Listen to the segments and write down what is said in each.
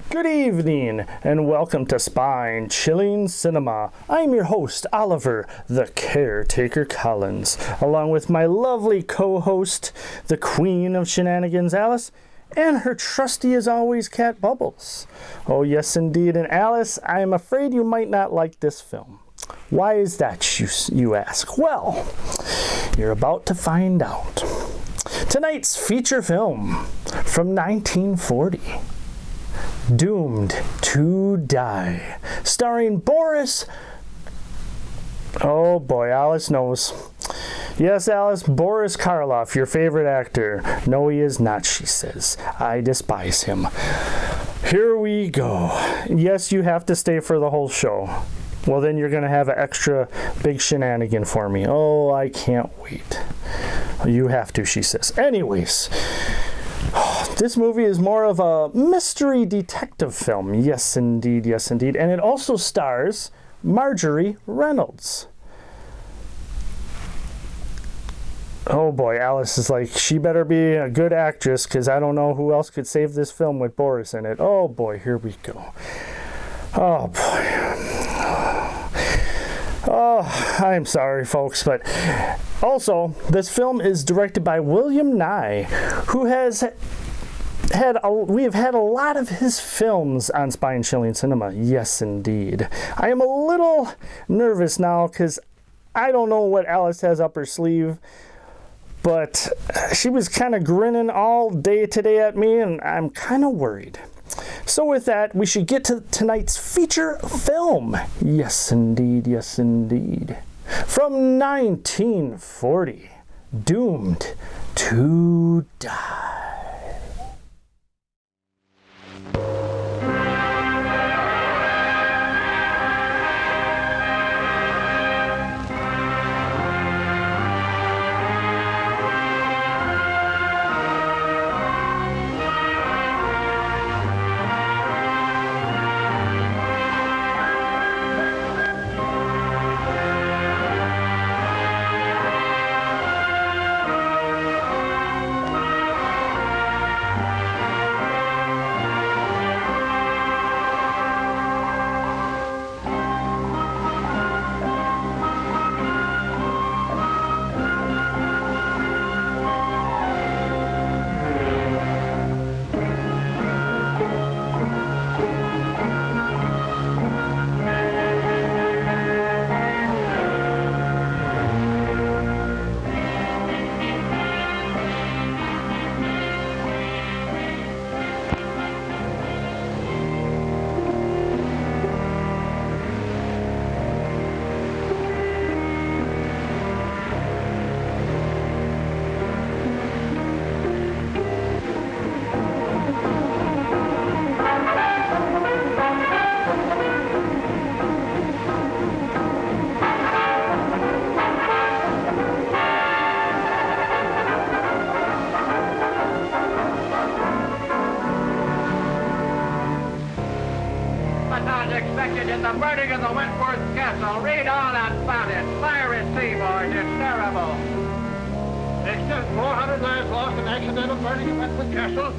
Good evening, and welcome to Spine-Chilling Cinema. I'm your host, Oliver, the Caretaker Collins, along with my lovely co-host, the Queen of Shenanigans, Alice, and her trusty as always, Cat Bubbles. Oh yes indeed, and Alice, I am afraid you might not like this film. Why is that, you ask? Well, you're about to find out. Tonight's feature film from 1940. Doomed to Die, starring Boris... Oh boy, Alice knows. Yes, Alice, Boris Karloff, your favorite actor. No, he is not, she says. I despise him. Here we go. Yes, you have to stay for the whole show. Well, then you're going to have an extra big shenanigan for me. Oh, I can't wait. You have to, she says. Anyways... This movie is more of a mystery detective film. Yes, indeed, yes, indeed. And it also stars Marjorie Reynolds. Oh boy, Alice is like, she better be a good actress because I don't know who else could save this film with Boris in it. Oh boy, here we go. Oh boy. Oh, I'm sorry, folks, but also, this film is directed by William Nye, who has we have had a lot of his films on Spine-Chilling Cinema. Yes, indeed. I am a little nervous now because I don't know what Alice has up her sleeve, but she was kind of grinning all day today at me, and I'm kind of worried. So with that, we should get to tonight's feature film. Yes, indeed, yes, indeed. From 1940, Doomed to Die. The burning of the Wentworth Castle. Read all about it. Cyrus Wentworth. It's terrible. Extra 400 lives lost in accidental burning of Wentworth Castle.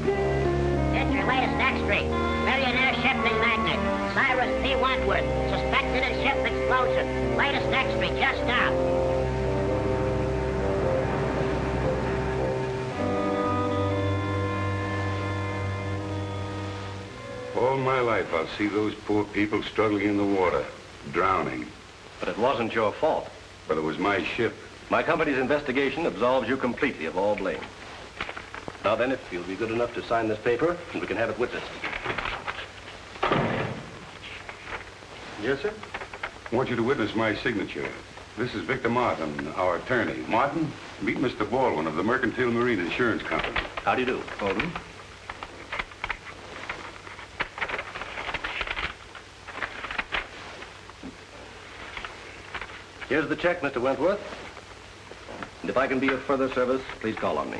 It's your latest extra. Millionaire shipping magnate. Cyrus P. Wentworth. Suspected in ship explosion. Latest extra just out. All my life, I'll see those poor people struggling in the water, drowning. But it wasn't your fault. But it was my ship. My company's investigation absolves you completely of all blame. Now then, if you'll be good enough to sign this paper, and we can have it witnessed. Yes, sir? I want you to witness my signature. This is Victor Martin, our attorney. Martin, meet Mr. Baldwin of the Mercantile Marine Insurance Company. How do you do? Baldwin? Here's the check, Mr. Wentworth. And if I can be of further service, please call on me.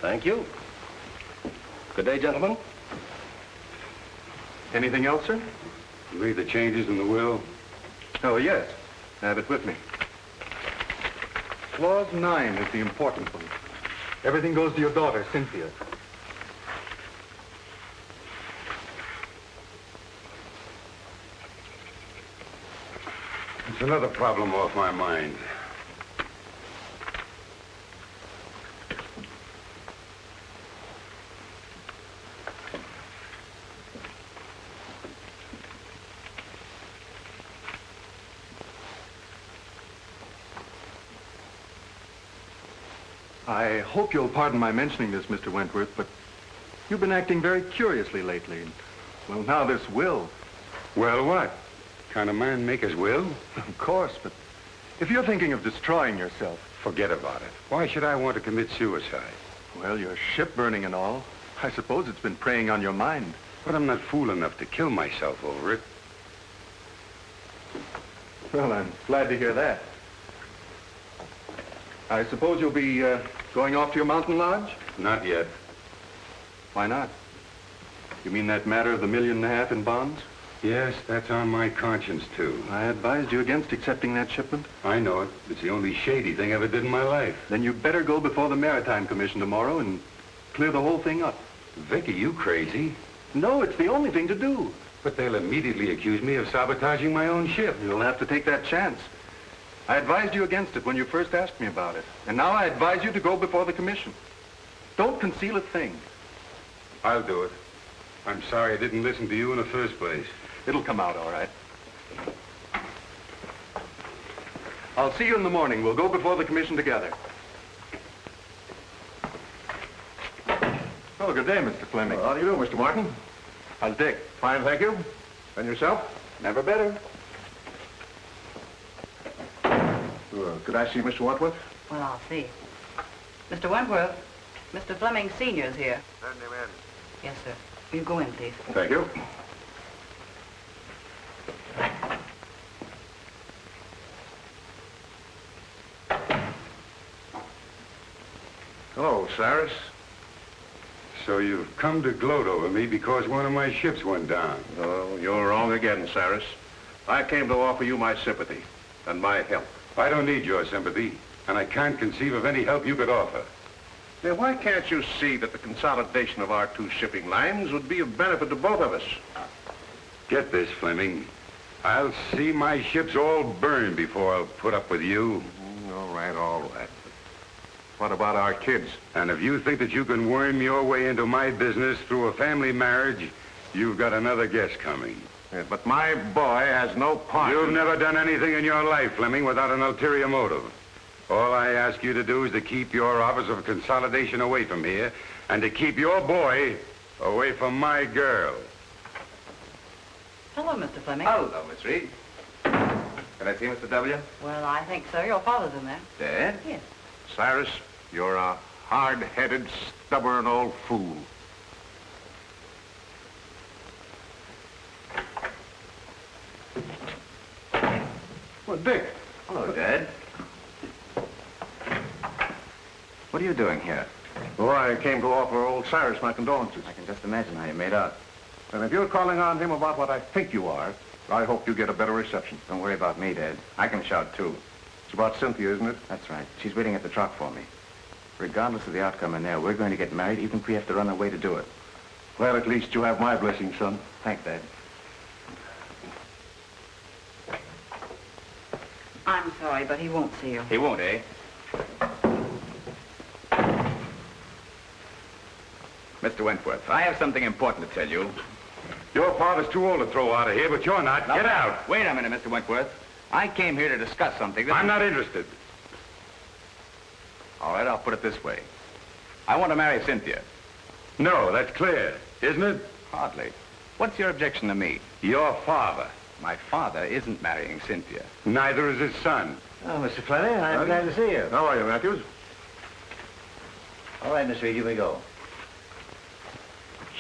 Thank you. Good day, gentlemen. Anything else, sir? You made the changes in the will? Oh, yes. I have it with me. Clause 9 is the important one. Everything goes to your daughter, Cynthia. It's another problem off my mind. I hope you'll pardon my mentioning this, Mr. Wentworth, but you've been acting very curiously lately. Well, now this will. Well, what? Kind of man make his will? Of course, but if you're thinking of destroying yourself... Forget about it. Why should I want to commit suicide? Well, your ship burning and all. I suppose it's been preying on your mind. But I'm not fool enough to kill myself over it. Well, I'm glad to hear that. I suppose you'll be going off to your mountain lodge? Not yet. Why not? You mean that matter of the $1.5 million in bonds? Yes, that's on my conscience, too. I advised you against accepting that shipment. I know it. It's the only shady thing I ever did in my life. Then you better go before the Maritime Commission tomorrow and clear the whole thing up. Vic, are you crazy? No, it's the only thing to do. But they'll immediately accuse me of sabotaging my own ship. You'll have to take that chance. I advised you against it when you first asked me about it. And now I advise you to go before the commission. Don't conceal a thing. I'll do it. I'm sorry I didn't listen to you in the first place. It'll come out all right. I'll see you in the morning. We'll go before the commission together. Oh, good day, Mr. Fleming. How do you do, Mr. Martin? How's Dick? Fine, thank you. And yourself? Never better. Could I see Mr. Wentworth? Well, I'll see. Mr. Wentworth, Mr. Fleming Sr.'s here. Send him in. Yes, sir. You go in, please. Thank you. Hello, Cyrus. So you've come to gloat over me because one of my ships went down. Oh, you're wrong again, Cyrus. I came to offer you my sympathy and my help. I don't need your sympathy, and I can't conceive of any help you could offer. Then why can't you see that the consolidation of our two shipping lines would be of benefit to both of us? Get this, Fleming. I'll see my ships all burned before I'll put up with you. All right, all right. What about our kids? And if you think that you can worm your way into my business through a family marriage, you've got another guess coming. Yeah, but my boy has no part. You've never done anything in your life, Fleming, without an ulterior motive. All I ask you to do is to keep your office of consolidation away from here, and to keep your boy away from my girl. Hello, Mr. Fleming. Hello, Miss Reed. Can I see Mr. W? Well, I think so. Your father's in there. Dad? Yes. Cyrus, you're a hard-headed, stubborn old fool. Well, Dick. Hello, Dad. What are you doing here? Oh, I came to offer old Cyrus my condolences. I can just imagine how you made out. And if you're calling on him about what I think you are, I hope you get a better reception. Don't worry about me, Dad. I can shout, too. It's about Cynthia, isn't it? That's right. She's waiting at the truck for me. Regardless of the outcome in there, we're going to get married, even if we have to run away to do it. Well, at least you have my blessing, son. Thanks, Dad. I'm sorry, but he won't see you. He won't, eh? Mr. Wentworth, I have something important to tell you. Your father's too old to throw out of here, but you're not. Get out. Wait a minute, Mr. Wentworth. I came here to discuss something that... I'm not interested. All right, I'll put it this way. I want to marry Cynthia. No, that's clear, isn't it? Hardly. What's your objection to me? Your father. My father isn't marrying Cynthia. Neither is his son. Oh, Mr. Fleming, I'm glad to see you. How are you, Matthews? All right, Miss Reed, here we go.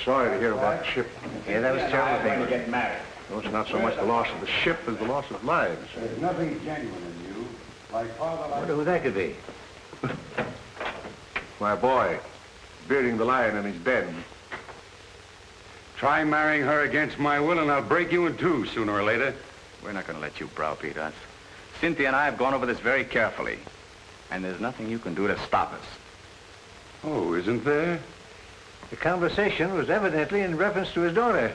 Sorry to hear about the ship. Yeah, that was terrible thing. to get married. No, it's not so much the loss of the ship as the loss of lives. There's nothing genuine in you. Like father, I wonder who that could be. My boy, bearding the lion in his den. Try marrying her against my will, and I'll break you in two sooner or later. We're not going to let you browbeat us. Cynthia and I have gone over this very carefully, and there's nothing you can do to stop us. Oh, isn't there? The conversation was evidently in reference to his daughter.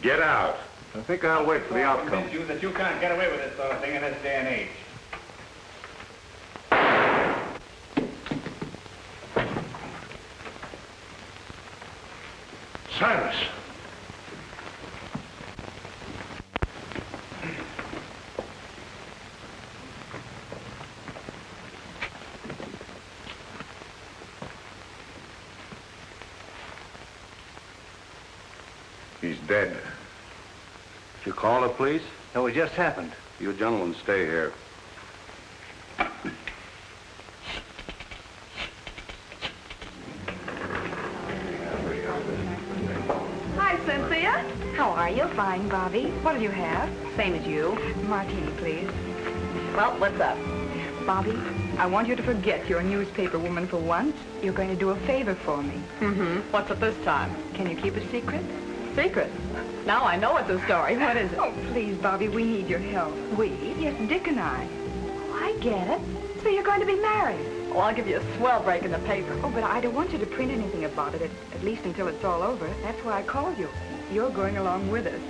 Get out. I think I'll wait for the outcome. You that you can't get away with this sort of thing in this day and age. Cyrus. He's dead. Did you call the police? No, it just happened. You gentlemen stay here. Hi, Cynthia. How are you? Fine, Bobbie. What'll you have? Same as you. Martini, please. Well, what's up? Bobbie, I want you to forget you're a newspaper woman for once. You're going to do a favor for me. Mm-hmm. What's it this time? Can you keep a secret? Secret? Now I know it's a story. What is it? Oh, please, Bobbie, we need your help. We? Yes, Dick and I. Oh, I get it. So you're going to be married. Well, I'll give you a swell break in the paper. Oh, but I don't want you to print anything about it, at least until it's all over. That's why I called you. You're going along with us.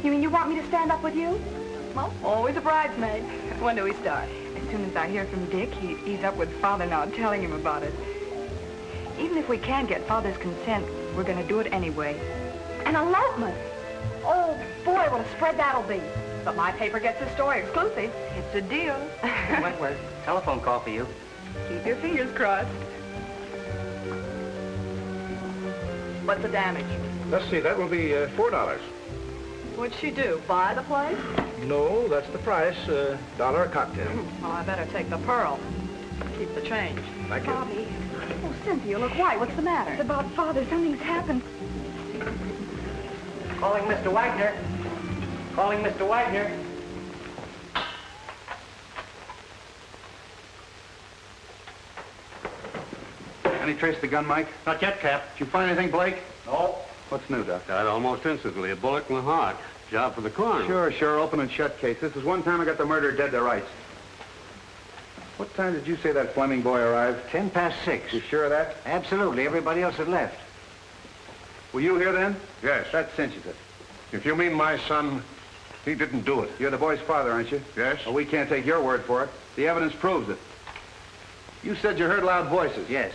You mean you want me to stand up with you? Well, always a bridesmaid. When do we start? As soon as I hear from Dick, he's up with Father now, telling him about it. Even if we can't get Father's consent, we're going to do it anyway. An elopement? Oh, boy, what a spread that'll be. But my paper gets the story exclusive. It's a deal. Wentworth, telephone call for you. Keep your fingers crossed. What's the damage? Let's see, that will be $4. What'd she do, buy the place? No, that's the price. $1 a cocktail. Well, I better take the pearl. Keep the change. Thank you. Bobbie, Oh, Cynthia, look white. What's the matter? it's about Father. Something's happened. Calling Mr. Wagner. Calling Mr. Wagner. Any trace of the gun, Mike? Not yet, Cap. Did you find anything, Blake? No. What's new, Doc? Died almost instantly. A bullet in the heart. Job for the coroner. Sure. Open and shut case. This is one time I got the murderer dead to rights. What time did you say that Fleming boy arrived? 6:10. You sure of that? Absolutely. Everybody else had left. Were you here then? Yes. That cinches it. If you mean my son, he didn't do it. You're the boy's father, aren't you? Yes. Well, we can't take your word for it. The evidence proves it. You said you heard loud voices. Yes.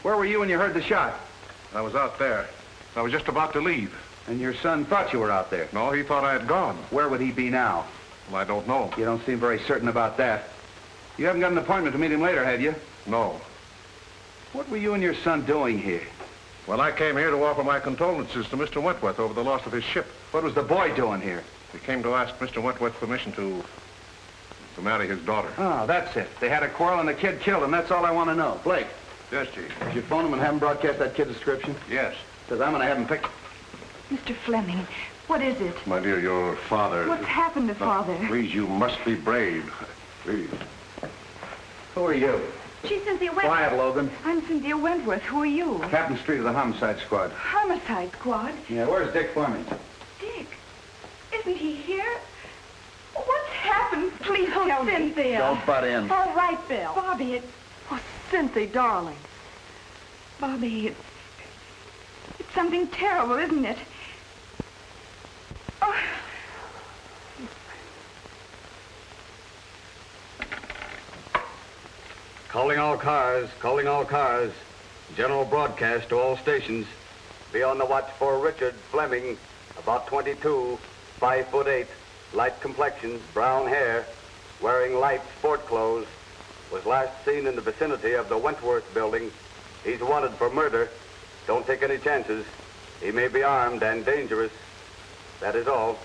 Where were you when you heard the shot? I was out there. I was just about to leave. And your son thought you were out there. No, he thought I had gone. Where would he be now? Well, I don't know. You don't seem very certain about that. You haven't got an appointment to meet him later, have you? No. What were you and your son doing here? Well, I came here to offer my condolences to Mr. Wentworth over the loss of his ship. What was the boy doing here? He came to ask Mr. Wentworth's permission to marry his daughter. Oh, that's it. They had a quarrel and the kid killed him. That's all I want to know. Blake, Yes, Chief. did you phone him and have him broadcast that kid's description? Yes. Because I'm going to have him picked. Mr. Fleming, what is it? My dear, your father... What's happened to Father? Please, you must be brave. Please. Who are you? She's Cynthia Wentworth. Quiet, Logan. I'm Cynthia Wentworth. Who are you? Captain Street of the Homicide Squad. Homicide Squad? Yeah, where's Dick Fleming? Dick? Isn't he here? What's happened? Please tell me. Cynthia. Don't butt in. All right, Bill. Bobbie, it's... Oh, Cynthia, darling. Bobbie, it's something terrible, isn't it? Oh. Calling all cars, calling all cars. General broadcast to all stations. Be on the watch for Richard Fleming, about 22, 5'8", light complexion, brown hair, wearing light sport clothes. Was last seen in the vicinity of the Wentworth building. He's wanted for murder. Don't take any chances. He may be armed and dangerous. That is all.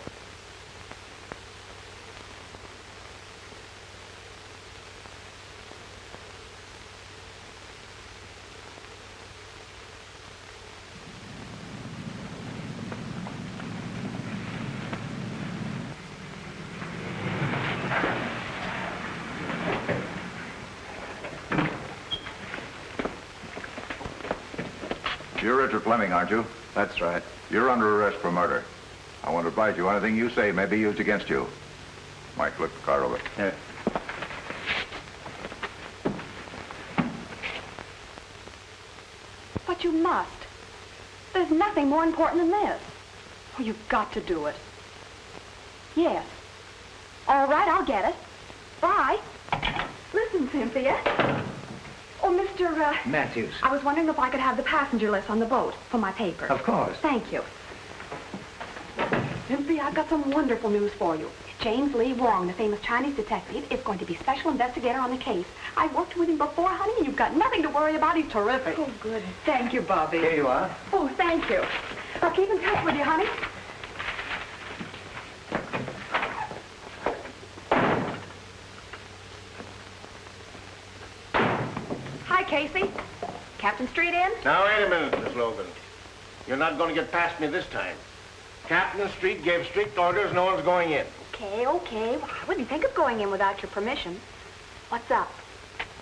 You're Richard Fleming, aren't you? That's right. You're under arrest for murder. I want to advise you, anything you say may be used against you. Mike, look the car over. Yeah. But you must. There's nothing more important than this. Oh, you've got to do it. Yes. All right, I'll get it. Bye. Listen, Cynthia. Oh, Mr. Matthews. I was wondering if I could have the passenger list on the boat for my paper. Of course. Thank you. Cynthia, I've got some wonderful news for you. James Lee Wong, the famous Chinese detective, is going to be special investigator on the case. I worked with him before, honey, and you've got nothing to worry about. He's terrific. Oh, good. Thank you, Bobbie. Here you are. Oh, thank you. I'll keep in touch with you, honey. Hi, Casey. Captain Street in? Now, wait a minute, Miss Logan. You're not going to get past me this time. Captain Street gave strict orders, no one's going in. Okay. Well, I wouldn't think of going in without your permission. What's up?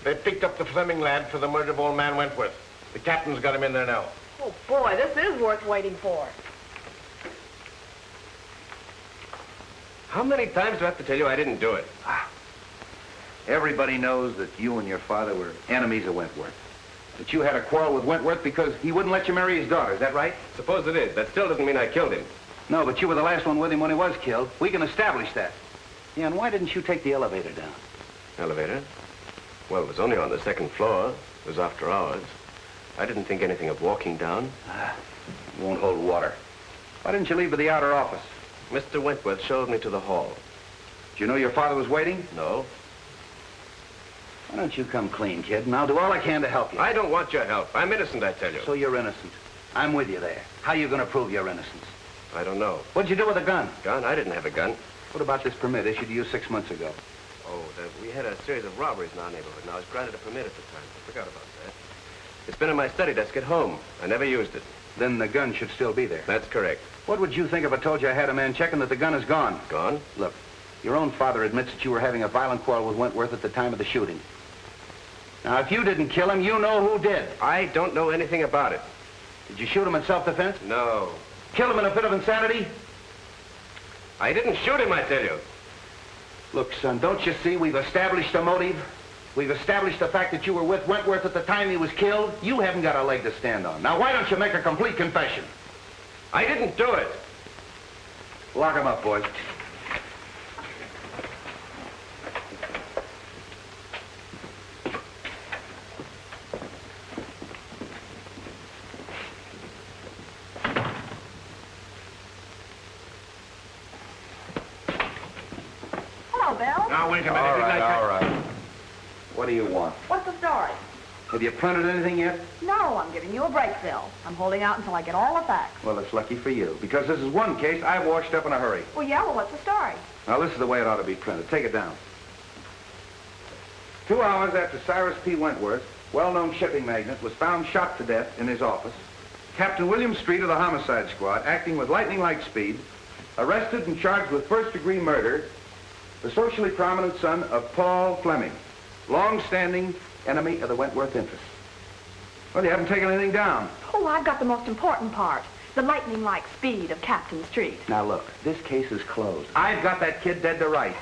They picked up the Fleming lad for the murder of old man Wentworth. The captain's got him in there now. Oh, boy, this is worth waiting for. How many times do I have to tell you I didn't do it? Everybody knows that you and your father were enemies of Wentworth. That you had a quarrel with Wentworth because he wouldn't let you marry his daughter. Is that right? Suppose it is. That still doesn't mean I killed him. No, but you were the last one with him when he was killed. We can establish that. Yeah, and why didn't you take the elevator down? Elevator? Well, it was only on the second floor. It was after hours. I didn't think anything of walking down. It won't hold water. Why didn't you leave for the outer office? Mr. Wentworth showed me to the hall. Did you know your father was waiting? No. Why don't you come clean, kid, and I'll do all I can to help you. I don't want your help. I'm innocent, I tell you. So you're innocent. I'm with you there. How are you going to prove your innocence? I don't know. What'd you do with a gun? Gun? I didn't have a gun. What about this permit issued to you 6 months ago? Oh, we had a series of robberies in our neighborhood, and I was granted a permit at the time. I forgot about that. It's been in my study desk at home. I never used it. Then the gun should still be there. That's correct. What would you think if I told you I had a man checking that the gun is gone? Gone? Look, your own father admits that you were having a violent quarrel with Wentworth at the time of the shooting. Now, if you didn't kill him, you know who did. I don't know anything about it. Did you shoot him in self-defense? No. Kill him in a fit of insanity? I didn't shoot him, I tell you. Look, son, don't you see we've established a motive? We've established the fact that you were with Wentworth at the time he was killed. You haven't got a leg to stand on. Now, why don't you make a complete confession? I didn't do it. Lock him up, boys. Hello, Bill. Now, wait a minute. All right. What do you want? What's the story? Have you printed anything yet? No, I'm giving you a break, Bill. I'm holding out until I get all the facts. Well, it's lucky for you, because this is one case I've washed up in a hurry. Well, yeah, well, what's the story? Now, this is the way it ought to be printed. Take it down. 2 hours after Cyrus P. Wentworth, well-known shipping magnate, was found shot to death in his office, Captain William Street of the Homicide Squad, acting with lightning-like speed, arrested and charged with first-degree murder the socially prominent son of Paul Fleming, long-standing enemy of the Wentworth interests. Well, you haven't taken anything down. Oh, I've got the most important part. The lightning-like speed of Captain Street. Now, look, this case is closed. I've got that kid dead to rights.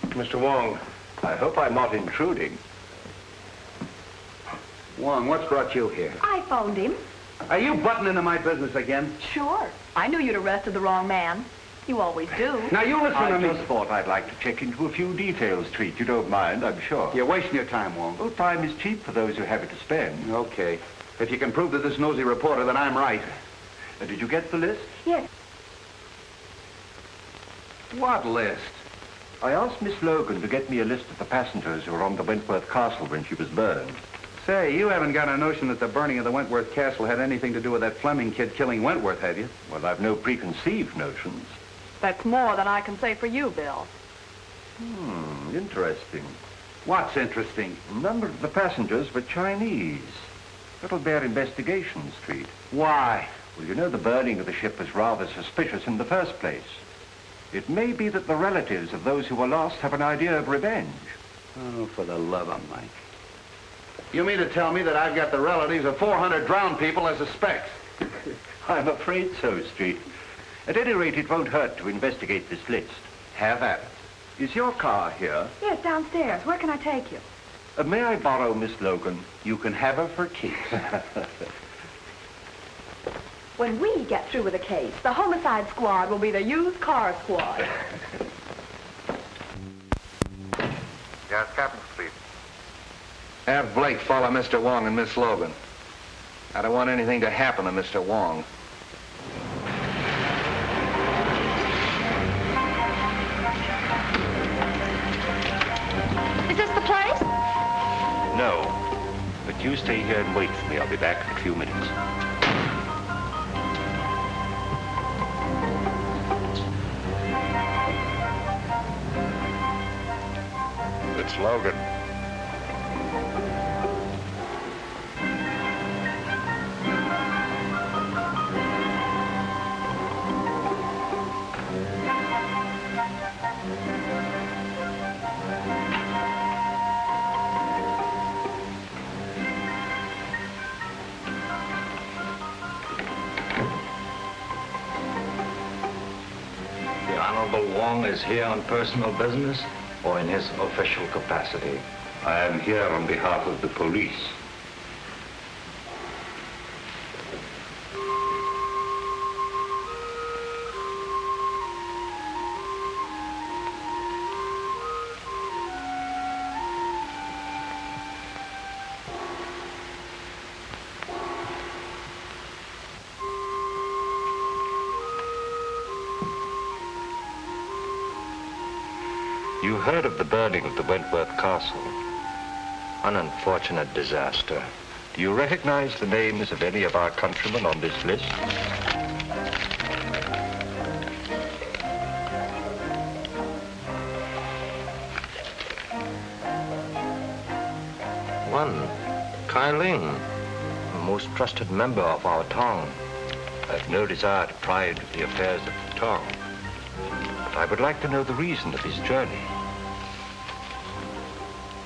Mr. Wong, I hope I'm not intruding. Wong, what's brought you here? I phoned him. Are you butting into my business again? Sure. I knew you'd arrested the wrong man. You always do. Now, you listen to me. I just thought I'd like to check into a few details, Treat. You don't mind, I'm sure. You're wasting your time, Wong. Well, time is cheap for those who have it to spend. Okay. If you can prove to this nosy reporter that I'm right. Did you get the list? Yes. What list? I asked Miss Logan to get me a list of the passengers who were on the Wentworth Castle when she was burned. Say, you haven't got a notion that the burning of the Wentworth Castle had anything to do with that Fleming kid killing Wentworth, have you? Well, I've no preconceived notions. That's more than I can say for you, Bill. Interesting. What's interesting? A number of the passengers were Chinese. That'll bear investigation, Street. Why? Well, you know the burning of the ship was rather suspicious in the first place. It may be that the relatives of those who were lost have an idea of revenge. Oh, for the love of Mike. You mean to tell me that I've got the relatives of 400 drowned people as suspects? I'm afraid so, Street. At any rate, it won't hurt to investigate this list. Have at it. Is your car here? Yes, downstairs. Where can I take you? May I borrow Miss Logan? You can have her for keeps. When we get through with the case, the homicide squad will be the used car squad. Yes, Captain Street. Have Blake follow Mr. Wong and Miss Logan. I don't want anything to happen to Mr. Wong. Is this the place? No. But you stay here and wait for me. I'll be back in a few minutes. It's Logan. The Honorable Wong is here on personal business or in his official capacity? I am here on behalf of the police. You heard of the burning of the Wentworth Castle. An unfortunate disaster. Do you recognize the names of any of our countrymen on this list? One, Kai Ling, a most trusted member of our Tong. I've no desire to pry into the affairs of the Tong, but I would like to know the reason of his journey.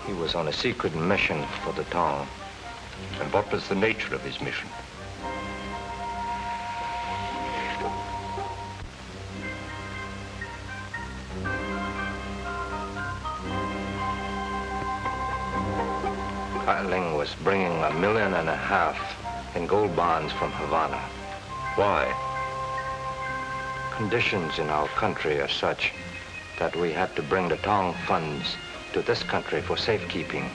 He was on a secret mission for the Tong. And what was the nature of his mission? Kai Ling was bringing $1.5 million in gold bonds from Havana. Why? Conditions in our country are such that we had to bring the Tong funds to this country for safekeeping.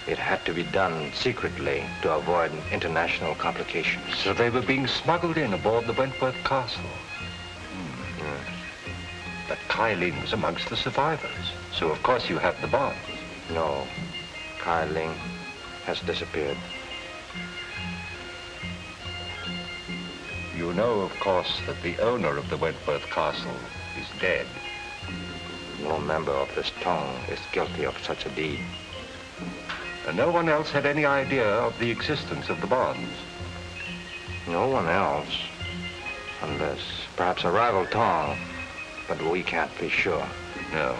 It had to be done secretly to avoid international complications. So they were being smuggled in aboard the Wentworth Castle. Yes. But Kai Ling was amongst the survivors, so of course you have the bonds. No, Kai Ling has disappeared. You know, of course, that the owner of the Wentworth Castle is dead. No member of this Tong is guilty of such a deed. And no one else had any idea of the existence of the bonds? No one else, unless perhaps a rival Tong, but we can't be sure. No.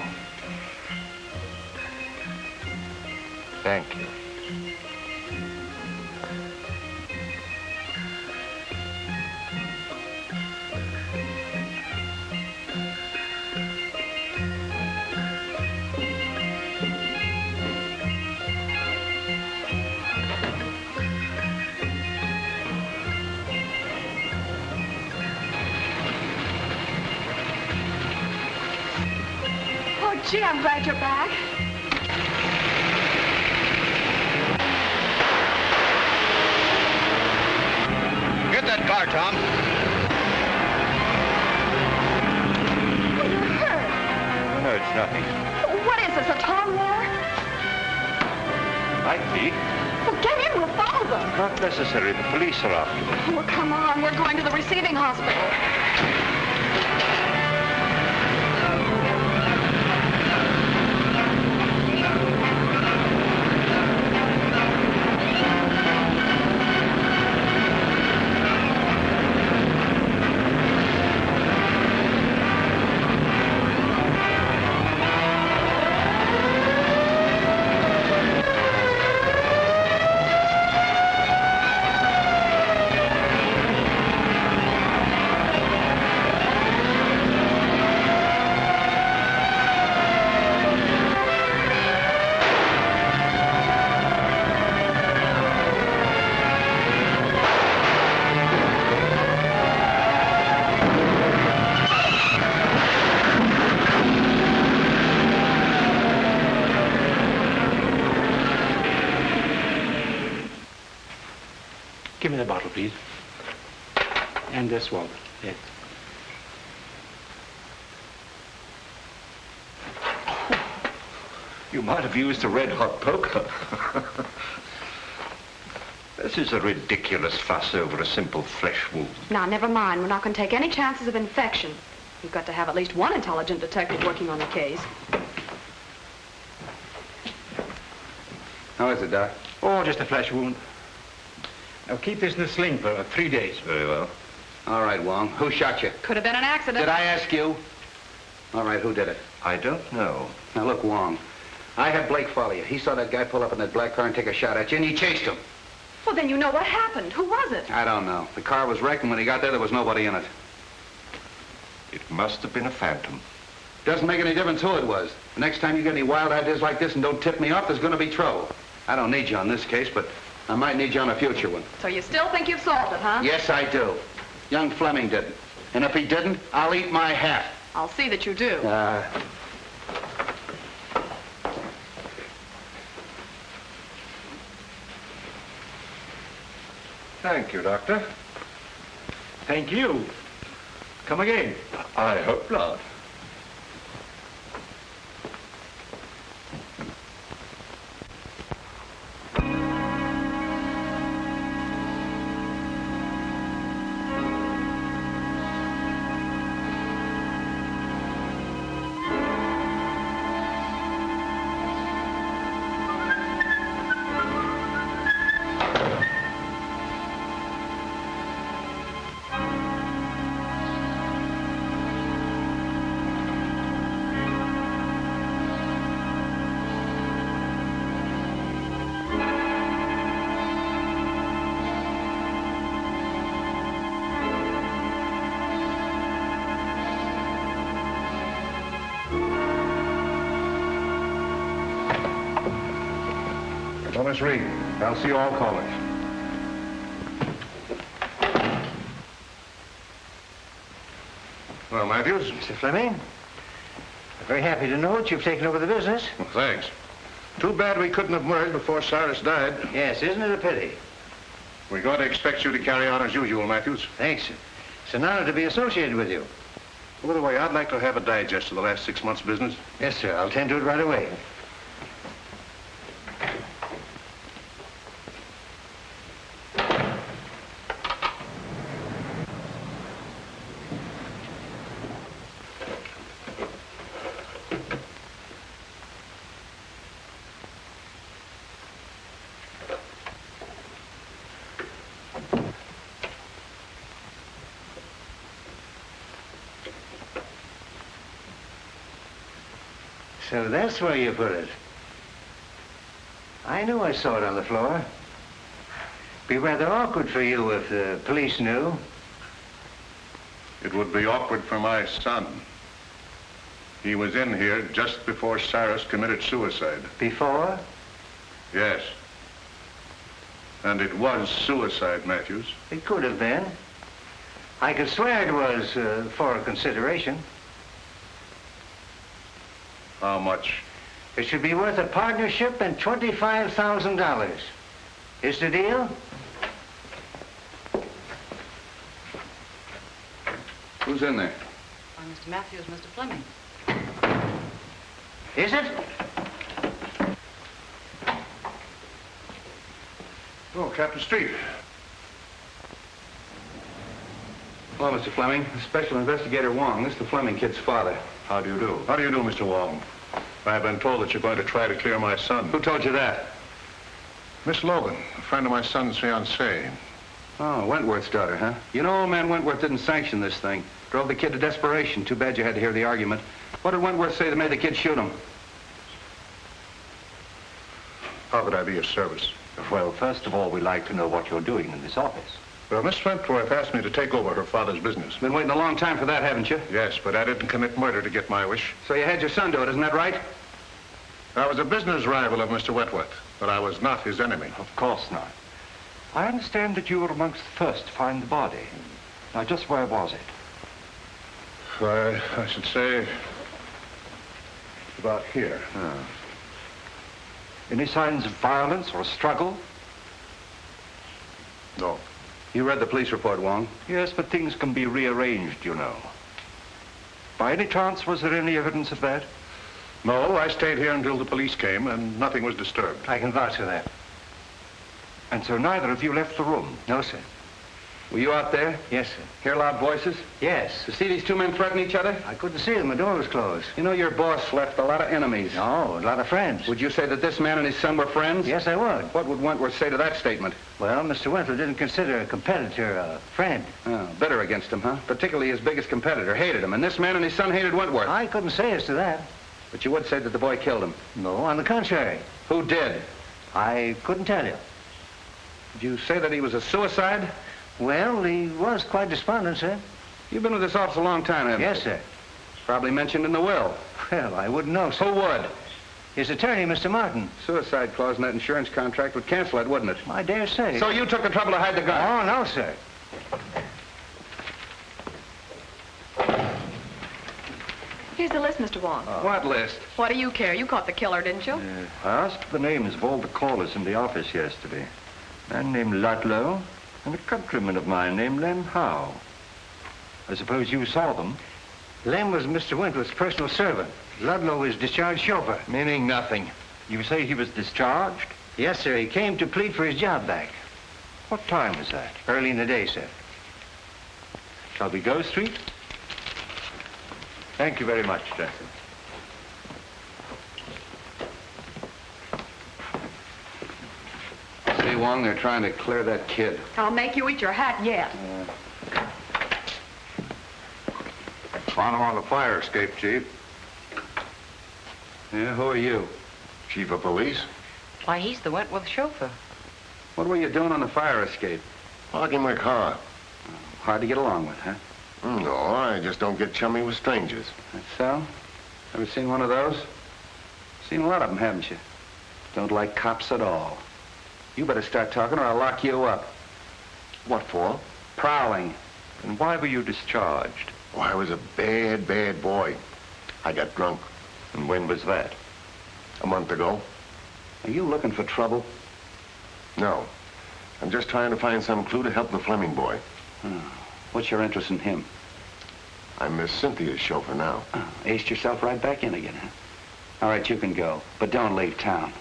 Thank you. Oh, gee, I'm glad you're back. Get that car, Tom. Oh, you're hurt. No, it's nothing. What is this, a Tom there? Might be. Well, get in, we'll follow them. Not necessary. The police are after them. Well, come on, we're going to the receiving hospital. And this one. Yes. You might have used a red-hot poker. This is a ridiculous fuss over a simple flesh wound. Now, never mind. We're not going to take any chances of infection. We've got to have at least one intelligent detective working on the case. How is it, Doc? Oh, just a flesh wound. Now, keep this in the sling for 3 days. Very well. All right, Wong. Who shot you? Could have been an accident. Did I ask you? All right, who did it? I don't know. Now, look, Wong. I had Blake follow you. He saw that guy pull up in that black car and take a shot at you, and he chased him. Well, then you know what happened. Who was it? I don't know. The car was wrecked, and when he got there was nobody in it. It must have been a phantom. Doesn't make any difference who it was. The next time you get any wild ideas like this and don't tip me off, there's going to be trouble. I don't need you on this case, but I might need you on a future one. So you still think you've solved it, huh? Yes, I do. Young Fleming didn't. And if he didn't, I'll eat my hat. I'll see that you do. Thank you, Doctor. Thank you. Come again. I hope not. Well, Miss Reed, I'll see you all callers. Well, Matthews? Mr. Fleming, I'm very happy to know that you've taken over the business. Well, thanks. Too bad we couldn't have merged before Cyrus died. Yes, isn't it a pity? We're going to expect you to carry on as usual, Matthews. Thanks. It's an honor to be associated with you. By the way, I'd like to have a digest of the last 6 months' business. Yes, sir. I'll tend to it right away. So that's where you put it. I knew I saw it on the floor. Be rather awkward for you if the police knew. It would be awkward for my son. He was in here just before Cyrus committed suicide. Before? Yes. And it was suicide, Matthews. It could have been. I could swear it was for consideration. How much? It should be worth a partnership and $25,000. Is the deal? Who's in there? Mr. Matthews, Mr. Fleming. Is it? Oh, Captain Street. Hello, Mr. Fleming. Special Investigator Wong. This is the Fleming kid's father. How do you do? How do you do, Mr. Wong? I've been told that you're going to try to clear my son. Who told you that? Miss Logan, a friend of my son's fiancée. Oh, Wentworth's daughter, huh? You know, old man Wentworth didn't sanction this thing. Drove the kid to desperation. Too bad you had to hear the argument. What did Wentworth say that made the kid shoot him? How could I be of service? Well, first of all, we'd like to know what you're doing in this office. Well, Miss Wentworth asked me to take over her father's business. Been waiting a long time for that, haven't you? Yes, but I didn't commit murder to get my wish. So you had your son do it, isn't that right? I was a business rival of Mr. Wentworth, but I was not his enemy. Of course not. I understand that you were amongst the first to find the body. Now, just where was it? I should say about here. Oh. Any signs of violence or a struggle? No. You read the police report, Wong? Yes, but things can be rearranged, you know. By any chance, was there any evidence of that? No, I stayed here until the police came, and nothing was disturbed. I can vouch for that. And so neither of you left the room? No, sir. Were you out there? Yes, sir. Hear loud voices? Yes. To see these two men threaten each other? I couldn't see them. The door was closed. You know, your boss left a lot of enemies. No, a lot of friends. Would you say that this man and his son were friends? Yes, I would. What would Wentworth say to that statement? Well, Mr. Wentworth didn't consider a competitor a friend. Oh, bitter against him, huh? Particularly his biggest competitor. Hated him. And this man and his son hated Wentworth. I couldn't say as to that. But you would say that the boy killed him. No, on the contrary. Who did? I couldn't tell you. Did you say that he was a suicide? Well, he was quite despondent, sir. You've been with this office a long time, haven't you? Yes, sir. Probably mentioned in the will. Well, I wouldn't know, sir. Who would? His attorney, Mr. Martin. Suicide clause in that insurance contract would cancel it, wouldn't it? I dare say. So you took the trouble to hide the gun? Oh, no, sir. Here's the list, Mr. Wong. What list? What do you care? You caught the killer, didn't you? I asked the names of all the callers in the office yesterday. A man named Ludlow and a countryman of mine named Lem Howe. I suppose you saw them? Lem was Mr. Wentworth's personal servant. Ludlow was discharged chauffeur. Meaning nothing. You say he was discharged? Yes, sir. He came to plead for his job back. What time was that? Early in the day, sir. Shall we go, Street? Thank you very much, Jackson. See, Wong, they're trying to clear that kid. I'll make you eat your hat yet. Found him on the fire escape, Chief. Yeah, who are you? Chief of police? Why, he's the Wentworth chauffeur. What were you doing on the fire escape? Parking my car. Hard to get along with, huh? No, I just don't get chummy with strangers. That's so? Ever seen one of those? Seen a lot of them, haven't you? Don't like cops at all. You better start talking or I'll lock you up. What for? Prowling. And why were you discharged? Oh, I was a bad, bad boy. I got drunk. And when was that? A month ago. Are you looking for trouble? No. I'm just trying to find some clue to help the Fleming boy. What's your interest in him? I'm Miss Cynthia's chauffeur now. Aced yourself right back in again, huh? All right, you can go, but don't leave town.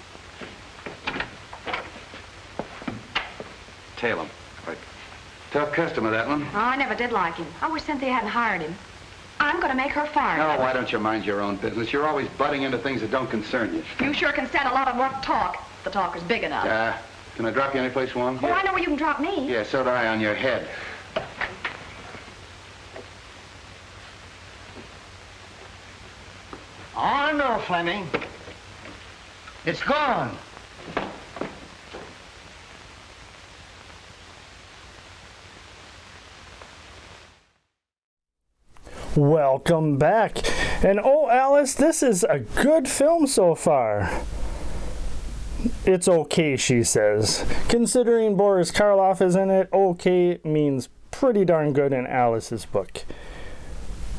Tail him. Right. Tough customer, that one. Oh, I never did like him. I wish Cynthia hadn't hired him. I'm going to make her fire him. No, why don't you mind your own business? You're always butting into things that don't concern you. You sure can stand a lot of rough talk. The talk is big enough. Can I drop you anyplace, Wong? Oh, I know where you can drop me. Yeah, so do I on your head. Oh, no, Fleming. It's gone. Welcome back. And oh, Alice, this is a good film so far. It's okay, she says. Considering Boris Karloff is in it, okay means pretty darn good in Alice's book.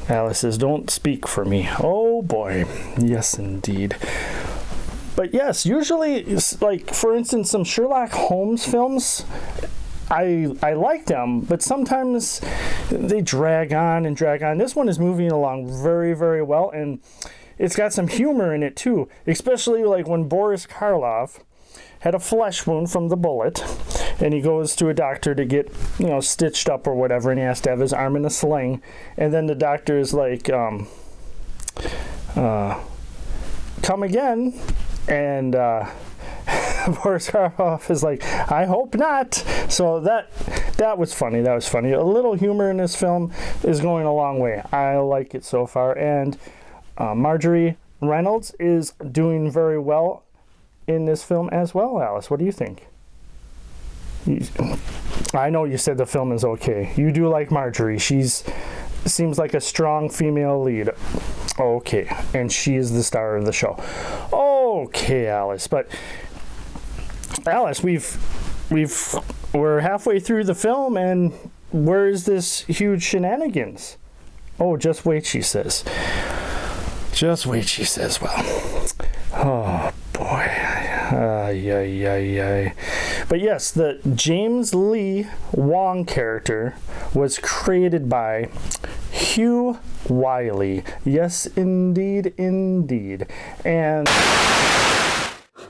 Alice's don't speak for me. Oh boy. Yes, indeed. But yes, usually, like, for instance, some Sherlock Holmes films, I like them, but sometimes they drag on and drag on. This one is moving along very, very well, and it's got some humor in it too, especially like when Boris Karloff had a flesh wound from the bullet, and he goes to a doctor to get, stitched up or whatever, and he has to have his arm in a sling, and then the doctor is like, come again, and Boris Karloff is like, I hope not. So that was funny. That was funny. A little humor in this film is going a long way. I like it so far. And Marjorie Reynolds is doing very well in this film as well. Alice, what do you think? I know you said the film is okay. You do like Marjorie. She's seems like a strong female lead. Okay, and she is the star of the show. Okay, Alice, but Alice, we're halfway through the film, and where's this huge shenanigans? Oh, just wait, she says. Just wait, she says. Well, oh boy, But yes, the James Lee Wong character was created by Hugh Wiley. Yes, indeed, indeed. And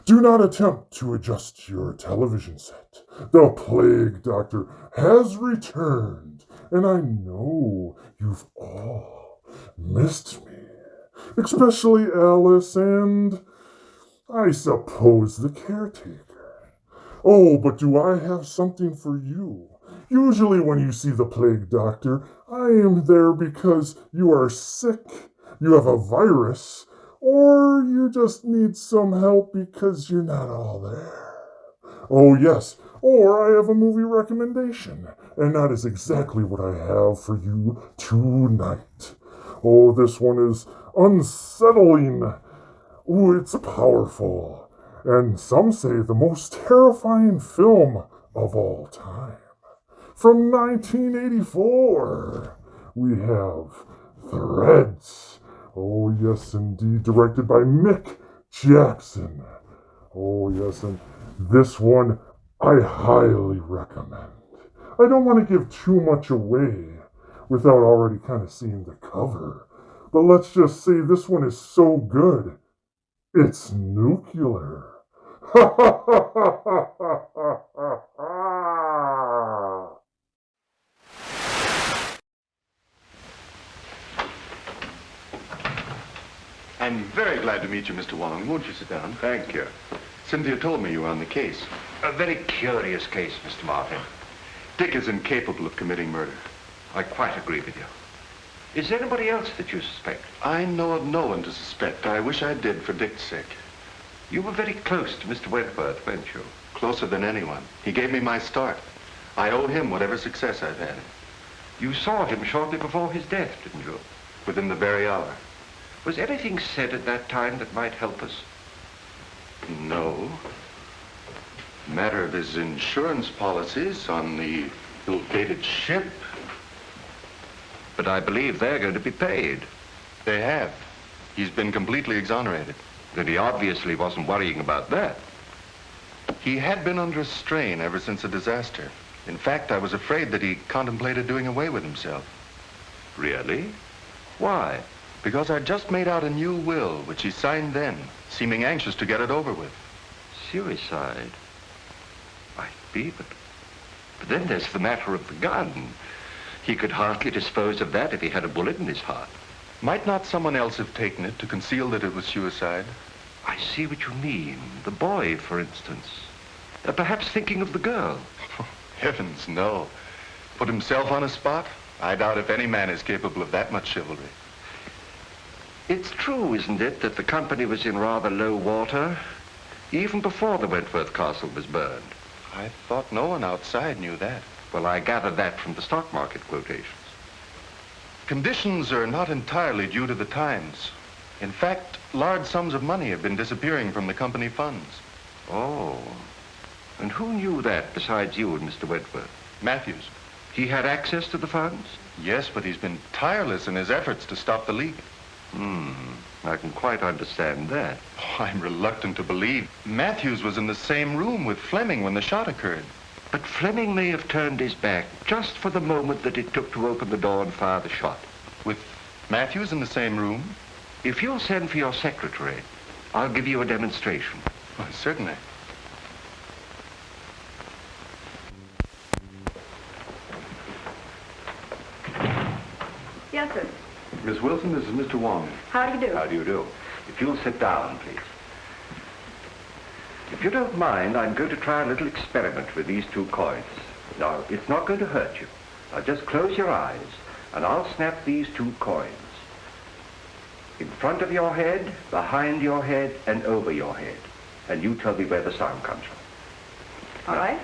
do not attempt to adjust your television set. The Plague Doctor has returned, and I know you've all missed me. Especially Alice and, I suppose, the Caretaker. Oh, but do I have something for you? Usually when you see the Plague Doctor, I am there because you are sick, you have a virus, or you just need some help because you're not all there. Oh, yes, or I have a movie recommendation, and that is exactly what I have for you tonight. Oh, this one is unsettling. Oh, it's powerful, and some say the most terrifying film of all time. From 1984, we have Threads. Oh, yes, indeed, directed by Mick Jackson. Oh, yes, and this one I highly recommend. I don't want to give too much away without already kind of seeing the cover, but let's just say this one is so good, it's nuclear. Ha ha ha ha ha ha ha. I'm very glad to meet you, Mr. Wong. Won't you sit down? Thank you. Cynthia told me you were on the case. A very curious case, Mr. Martin. Dick is incapable of committing murder. I quite agree with you. Is there anybody else that you suspect? I know of no one to suspect. I wish I did for Dick's sake. You were very close to Mr. Wentworth, weren't you? Closer than anyone. He gave me my start. I owe him whatever success I've had. You saw him shortly before his death, didn't you? Within the very hour. Was anything said at that time that might help us? No. Matter of his insurance policies on the ill-fated ship. But I believe they're going to be paid. They have. He's been completely exonerated. Then he obviously wasn't worrying about that. He had been under a strain ever since the disaster. In fact, I was afraid that he contemplated doing away with himself. Really? Why? Because I'd just made out a new will, which he signed then, seeming anxious to get it over with. Suicide? Might be, but then there's the matter of the gun. He could hardly dispose of that if he had a bullet in his heart. Might not someone else have taken it to conceal that it was suicide? I see what you mean. The boy, for instance. Perhaps thinking of the girl. Heavens, no. Put himself on a spot? I doubt if any man is capable of that much chivalry. It's true, isn't it, that the company was in rather low water, even before the Wentworth castle was burned? I thought no one outside knew that. Well, I gathered that from the stock market quotations. Conditions are not entirely due to the times. In fact, large sums of money have been disappearing from the company funds. Oh. And who knew that besides you and Mr. Wentworth? Matthews. He had access to the funds? Yes, but he's been tireless in his efforts to stop the leak. I can quite understand that. Oh, I'm reluctant to believe. Matthews was in the same room with Fleming when the shot occurred. But Fleming may have turned his back just for the moment that it took to open the door and fire the shot. With Matthews in the same room? If you'll send for your secretary, I'll give you a demonstration. Oh, certainly. Yes, sir. Miss Wilson, this is Mr. Wong. How do you do? How do you do? If you'll sit down, please. If you don't mind, I'm going to try a little experiment with these two coins. Now, it's not going to hurt you. Now, just close your eyes, and I'll snap these two coins. In front of your head, behind your head, and over your head. And you tell me where the sound comes from. All right.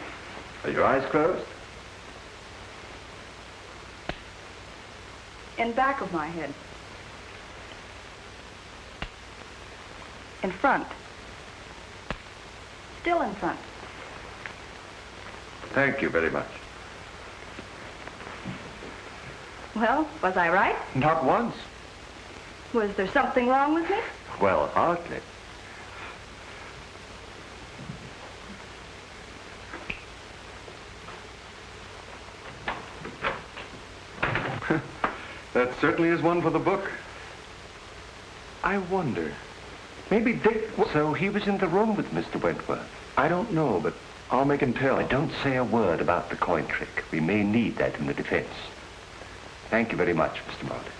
Are your eyes closed? In back of my head. In front. Still in front. Thank you very much. Well, was I right? Not once. Was there something wrong with me? Well, hardly. That certainly is one for the book. I wonder, maybe Dick... So he was in the room with Mr. Wentworth? I don't know, but I'll make him tell. But don't say a word about the coin trick. We may need that in the defense. Thank you very much, Mr. Mulder.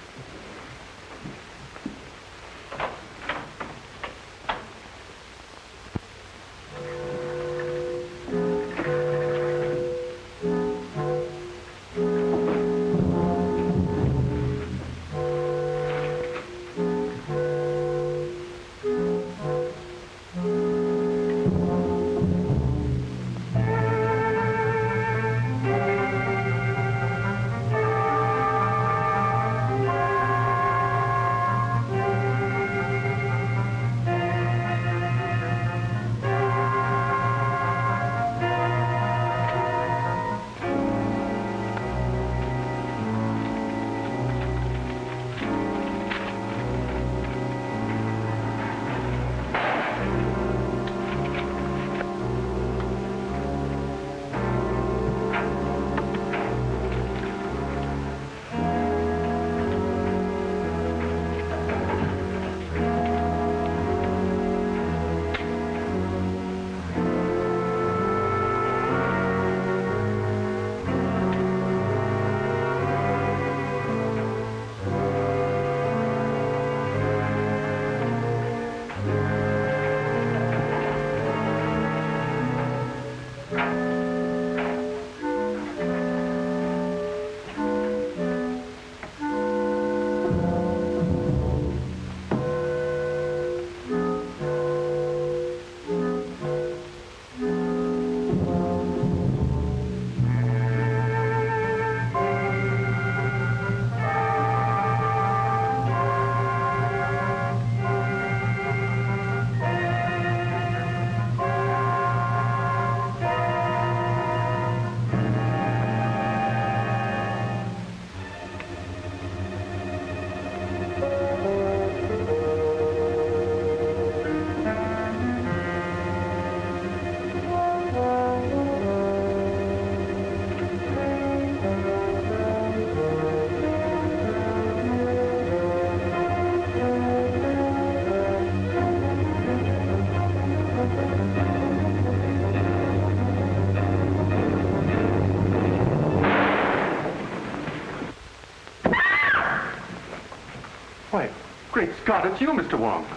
Why, great Scott, it's you, Mr. Wong.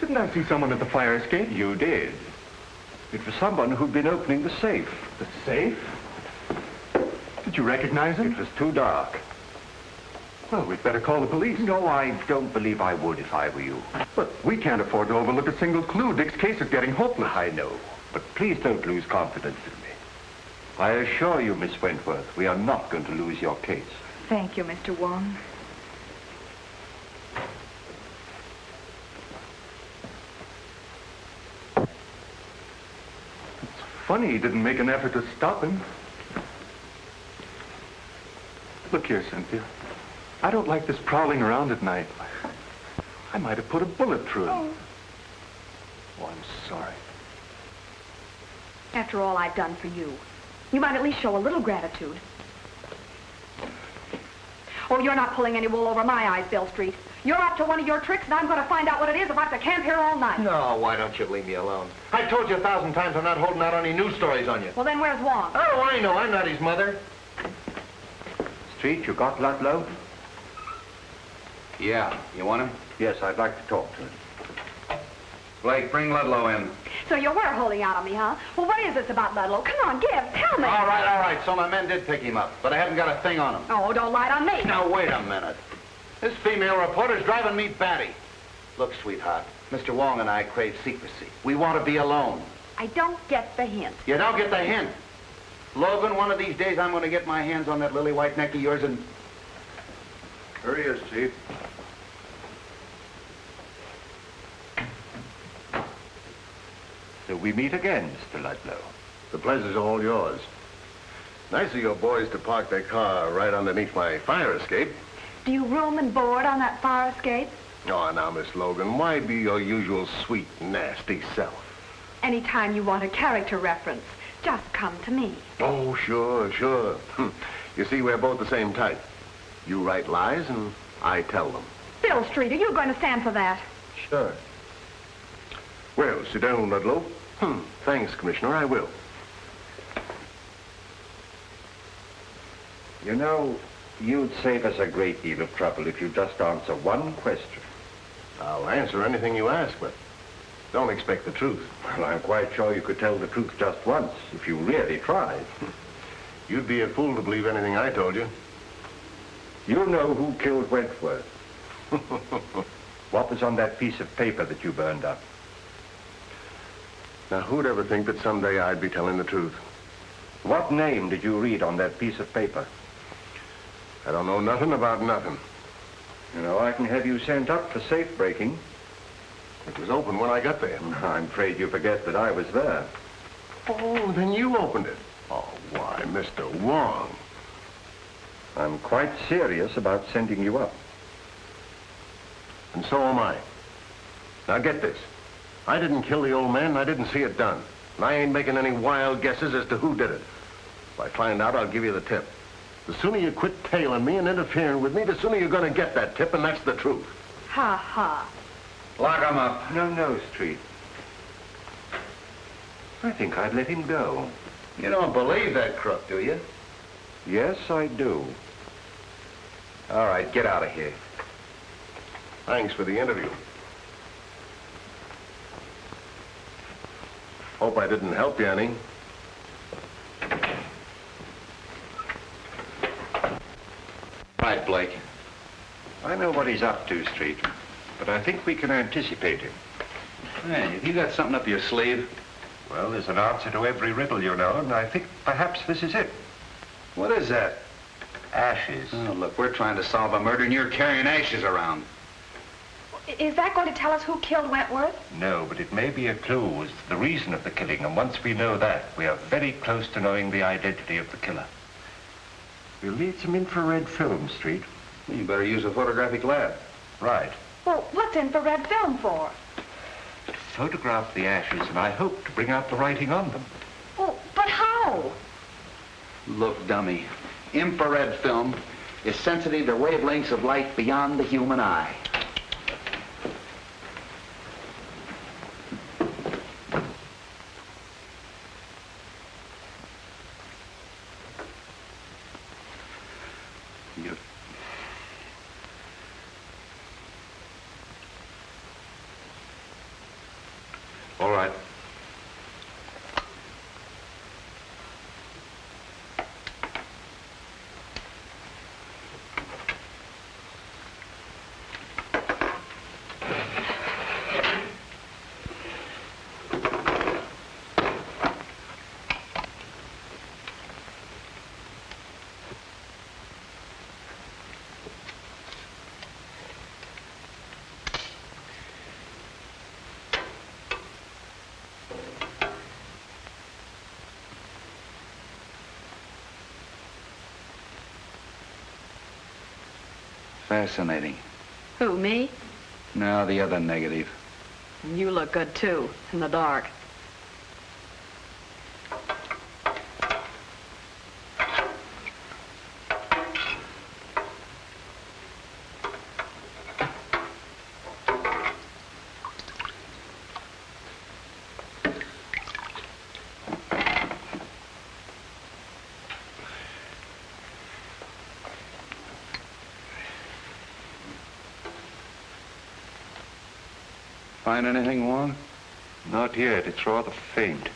Didn't I see someone at the fire escape? You did. It was someone who'd been opening the safe. The safe? Did you recognize him? It was too dark. Well, we'd better call the police. No, I don't believe I would if I were you. But we can't afford to overlook a single clue. Dick's case is getting hopeless. I know, but please don't lose confidence in me. I assure you, Miss Wentworth, we are not going to lose your case. Thank you, Mr. Wong. It's funny he didn't make an effort to stop him. Look here, Cynthia. I don't like this prowling around at night. I might have put a bullet through him. Oh, I'm sorry. After all I've done for you, you might at least show a little gratitude. Oh, you're not pulling any wool over my eyes, Bill Street. You're up to one of your tricks, and I'm going to find out what it is if I have to camp here all night. No, why don't you leave me alone? I've told you 1,000 times I'm not holding out any news stories on you. Well, then where's Wong? Oh, I know. I'm not his mother. Street, you got Ludlow? Yeah. You want him? Yes, I'd like to talk to him. Blake, bring Ludlow in. So you were holding out on me, huh? Well, what is this about Ludlow? Come on, tell me. All right. So my men did pick him up, but I haven't got a thing on him. Oh, don't lie on me. Now, wait a minute. This female reporter's driving me batty. Look, sweetheart, Mr. Wong and I crave secrecy. We want to be alone. I don't get the hint. You don't get the hint. Logan, one of these days I'm going to get my hands on that lily white neck of yours and... Here he is, Chief. So we meet again, Mr. Ludlow. The pleasure's all yours. Nice of your boys to park their car right underneath my fire escape. Do you room and board on that fire escape? Oh, now, Miss Logan, why be your usual sweet, nasty self? Anytime you want a character reference, just come to me. Oh, sure, sure. You see, we're both the same type. You write lies, and I tell them. Bill Street, are you going to stand for that? Sure. Well, sit down, Ludlow. Thanks, Commissioner, I will. You know, you'd save us a great deal of trouble if you just answer one question. I'll answer anything you ask, but don't expect the truth. Well, I'm quite sure you could tell the truth just once, if you really tried. You'd be a fool to believe anything I told you. You know who killed Wentworth. What was on that piece of paper that you burned up? Now, who'd ever think that someday I'd be telling the truth? What name did you read on that piece of paper? I don't know nothing about nothing. You know, I can have you sent up for safe breaking. It was open when I got there. I'm afraid you forget that I was there. Oh, then you opened it. Oh, why, Mr. Wong. I'm quite serious about sending you up. And so am I. Now get this. I didn't kill the old man, and I didn't see it done. And I ain't making any wild guesses as to who did it. If I find out, I'll give you the tip. The sooner you quit tailing me and interfering with me, the sooner you're going to get that tip, and that's the truth. Ha ha. Lock him up. No, Street. I think I'd let him go. You don't believe that crook, do you? Yes, I do. All right, get out of here. Thanks for the interview. Hope I didn't help you any. Right, Blake. I know what he's up to, Street, but I think we can anticipate him. Hey, have you got something up your sleeve? Well, there's an answer to every riddle, you know, and I think perhaps this is it. What is that? Ashes. Oh, look, we're trying to solve a murder and you're carrying ashes around. Is that going to tell us who killed Wentworth? No, but it may be a clue as to the reason of the killing, and once we know that, we are very close to knowing the identity of the killer. We'll need some infrared film, Street. You better use a photographic lab. Right. Well, what's infrared film for? To photograph the ashes, and I hope to bring out the writing on them. Well, but how? Look, dummy. Infrared film is sensitive to wavelengths of light beyond the human eye. All right. Fascinating. Who, me? No, the other negative. You look good, too, in the dark. Find anything, Wong? Not yet. It's rather faint.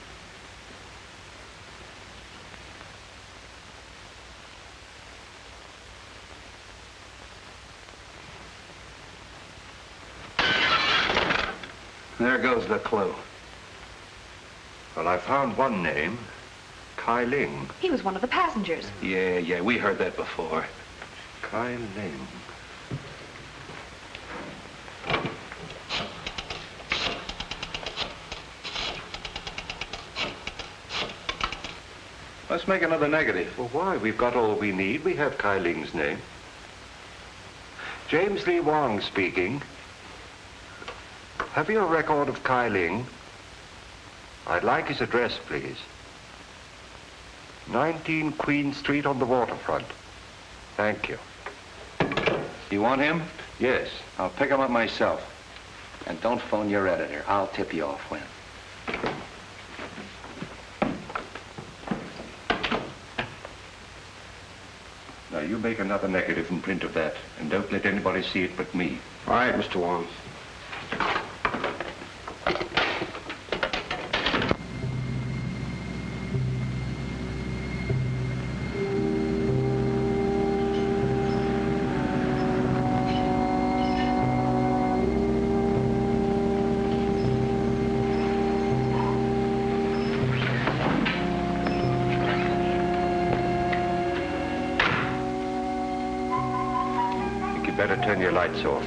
There goes the clue. Well, I found one name. Kai Ling. He was one of the passengers. Yeah, we heard that before. Kai Ling. Let's make another negative. Well, why? We've got all we need. We have Kai Ling's name. James Lee Wong speaking. Have you a record of Kai Ling? I'd like his address, please. 19 Queen Street on the waterfront. Thank you. You want him? Yes. I'll pick him up myself. And don't phone your editor. I'll tip you off when. Now, you make another negative and print of that, and don't let anybody see it but me. All right, Mr. Wong. Better turn your lights off.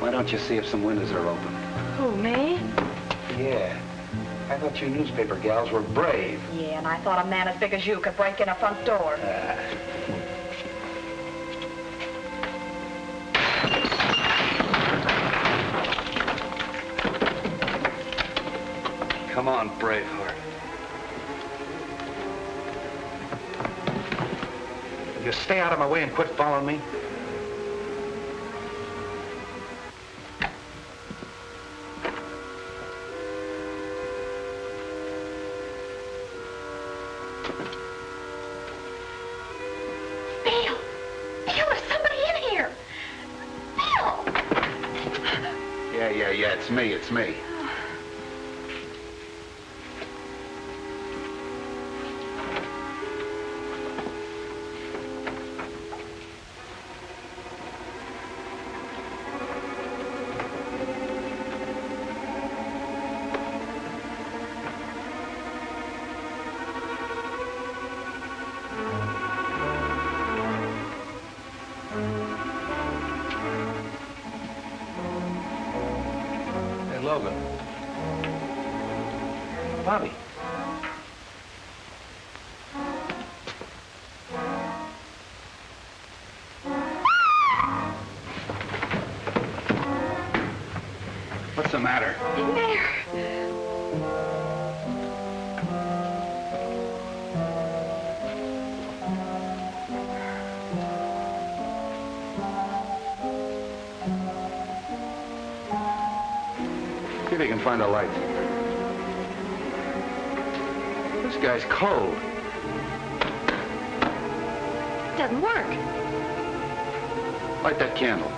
Why don't you see if some windows are open? Who, me? Yeah. I thought you newspaper gals were brave. Yeah, and I thought a man as big as you could break in a front door. Come on, Braveheart. You stay out of my way and quit following me. It's me. Logan. Bobbie. What's the matter? In there. See if you can find a light. This guy's cold. It doesn't work. Light that candle.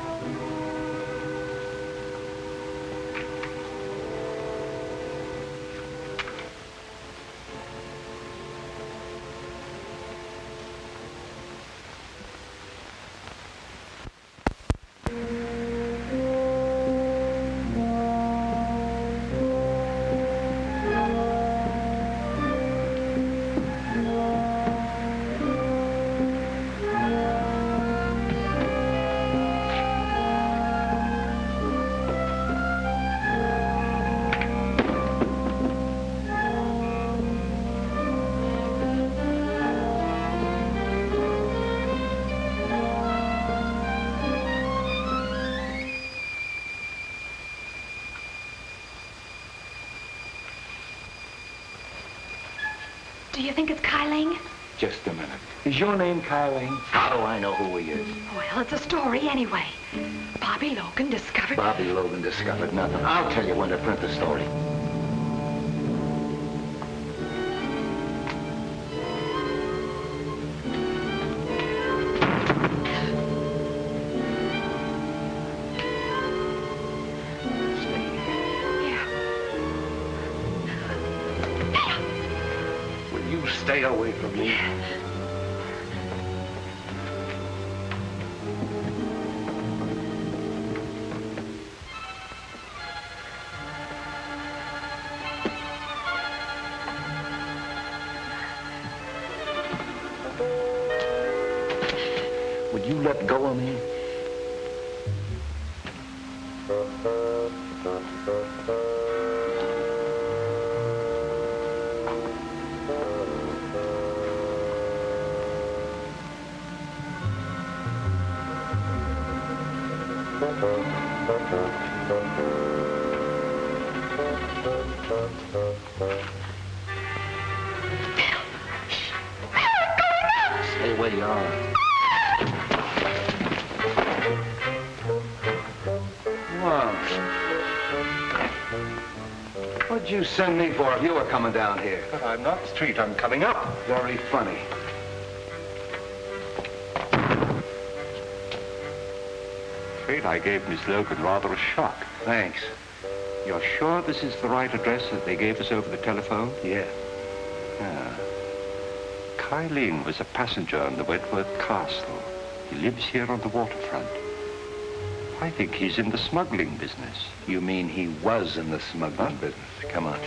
Do you think it's Kai Ling? Just a minute. Is your name Kai Ling? How do I know who he is? Well, it's a story anyway. Bobbie Logan discovered... Bobbie Logan discovered nothing. I'll tell you when to print the story. Stay away from me. Would you let go of me? Stay where you are. Wow. What'd you send me for if you were coming down here? But I'm not Street. I'm coming up. Very funny. Afraid I gave Miss Logan rather a shock. Thanks. You're sure this is the right address that they gave us over the telephone? Yeah. Kai Ling was a passenger on the Wentworth Castle. He lives here on the waterfront. I think he's in the smuggling business. You mean he was in the smuggling business? Come on.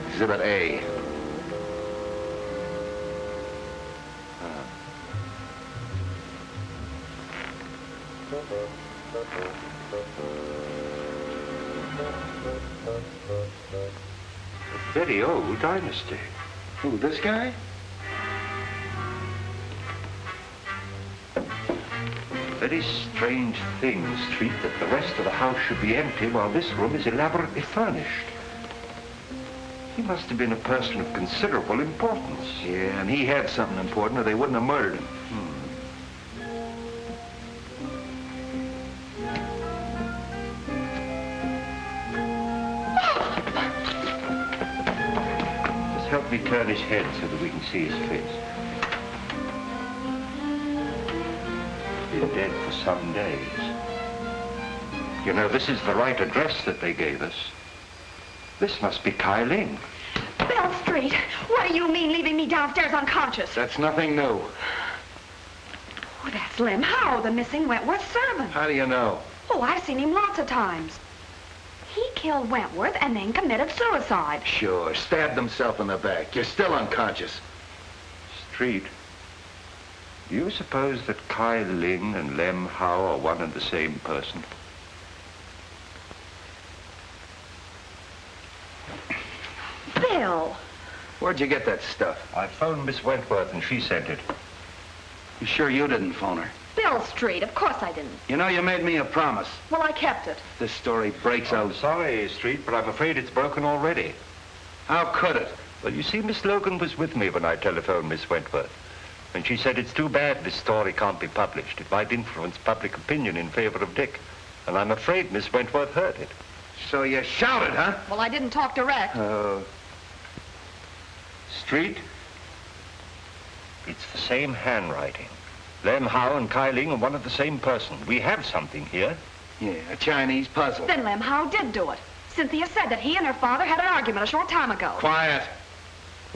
Exhibit A. A very old dynasty. Who, this guy? Very strange thing, Street, that the rest of the house should be empty while this room is elaborately furnished. He must have been a person of considerable importance. Yeah, and he had something important or they wouldn't have murdered him. Just help me turn his head so that we can see his face. Been dead for some days. You know, this is the right address that they gave us. This must be Kai Ling. Bell Street, what do you mean leaving me downstairs unconscious? That's nothing new. Oh, that's Lem Howe, the missing Wentworth servant. How do you know? Oh, I've seen him lots of times. He killed Wentworth and then committed suicide. Sure, stabbed himself in the back. You're still unconscious. Street, do you suppose that Kai Ling and Lem Howe are one and the same person? Bill! Where'd you get that stuff? I phoned Miss Wentworth and she sent it. You sure you didn't phone her? Bill Street, of course I didn't. You know, you made me a promise. Well, I kept it. This story breaks out. I'm sorry, Street, but I'm afraid it's broken already. How could it? Well, you see, Miss Logan was with me when I telephoned Miss Wentworth. And she said it's too bad this story can't be published. It might influence public opinion in favor of Dick. And I'm afraid Miss Wentworth heard it. So you shouted, huh? Well, I didn't talk direct. Street, it's the same handwriting. Lem Howe and Kai Ling are one of the same person. We have something here. Yeah, a Chinese puzzle. Then Lem Howe did do it. Cynthia said that he and her father had an argument a short time ago. Quiet.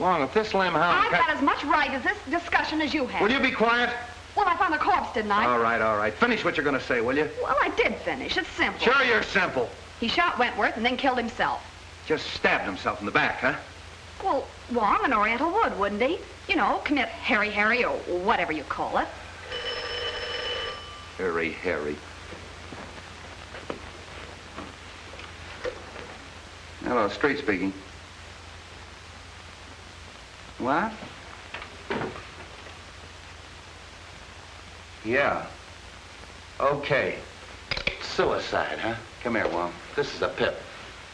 Long, if this Lem Howe... I've got as much right as this discussion as you have. Will you be quiet? Well, I found the corpse, didn't I? All right. Finish what you're going to say, will you? Well, I did finish. It's simple. Sure you're simple. He shot Wentworth and then killed himself. Just stabbed himself in the back, huh? Well, Wong and Oriental would, wouldn't he? You know, commit Harry or whatever you call it. Harry. Hello, Street speaking. What? Yeah. Okay. Suicide, huh? Come here, Wong. This is a pip.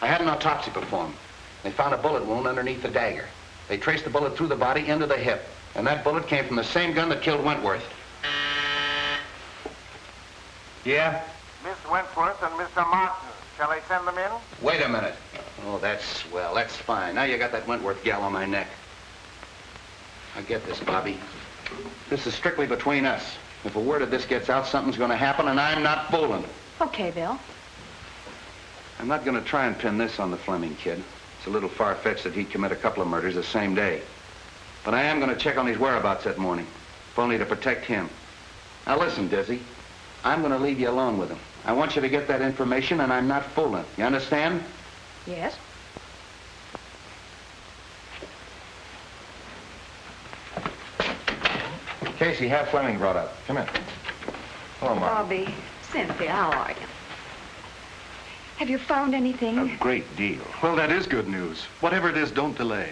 I had an autopsy performed. They found a bullet wound underneath the dagger. They traced the bullet through the body into the hip. And that bullet came from the same gun that killed Wentworth. Yeah? Miss Wentworth and Mr. Martin. Shall I send them in? Wait a minute. Oh, that's swell. That's fine. Now you got that Wentworth gal on my neck. Now get this, Bobbie. This is strictly between us. If a word of this gets out, something's going to happen, and I'm not fooling. Okay, Bill. I'm not going to try and pin this on the Fleming kid. It's a little far-fetched that he'd commit a couple of murders the same day. But I am going to check on his whereabouts that morning, if only to protect him. Now listen, Dizzy. I'm going to leave you alone with him. I want you to get that information, and I'm not fooling. You understand? Yes. Casey, have Fleming brought up. Come in. Hello, Mark. Bobbie, Cynthia, how are you? Have you found anything? A great deal. Well, that is good news. Whatever it is, don't delay.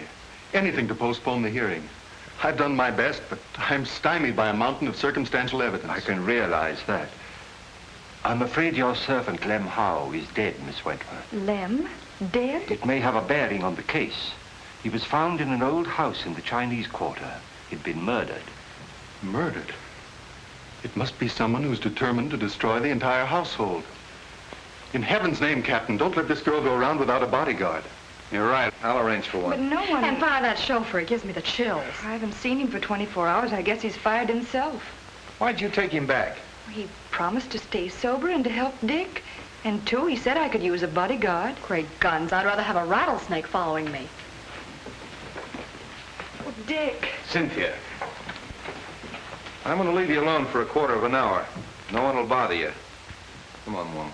Anything to postpone the hearing. I've done my best, but I'm stymied by a mountain of circumstantial evidence. I can realize that. I'm afraid your servant, Lem Howe, is dead, Miss Wentworth. Lem? Dead? It may have a bearing on the case. He was found in an old house in the Chinese Quarter. He'd been murdered. Murdered? It must be someone who's determined to destroy the entire household. In heaven's name, Captain, don't let this girl go around without a bodyguard. You're right. I'll arrange for one. But no one... And fire that chauffeur. It gives me the chills. I haven't seen him for 24 hours. I guess he's fired himself. Why'd you take him back? He promised to stay sober and to help Dick. And two, he said I could use a bodyguard. Great guns. I'd rather have a rattlesnake following me. Oh, Dick. Cynthia. I'm going to leave you alone for a quarter of an hour. No one will bother you. Come on, Wong.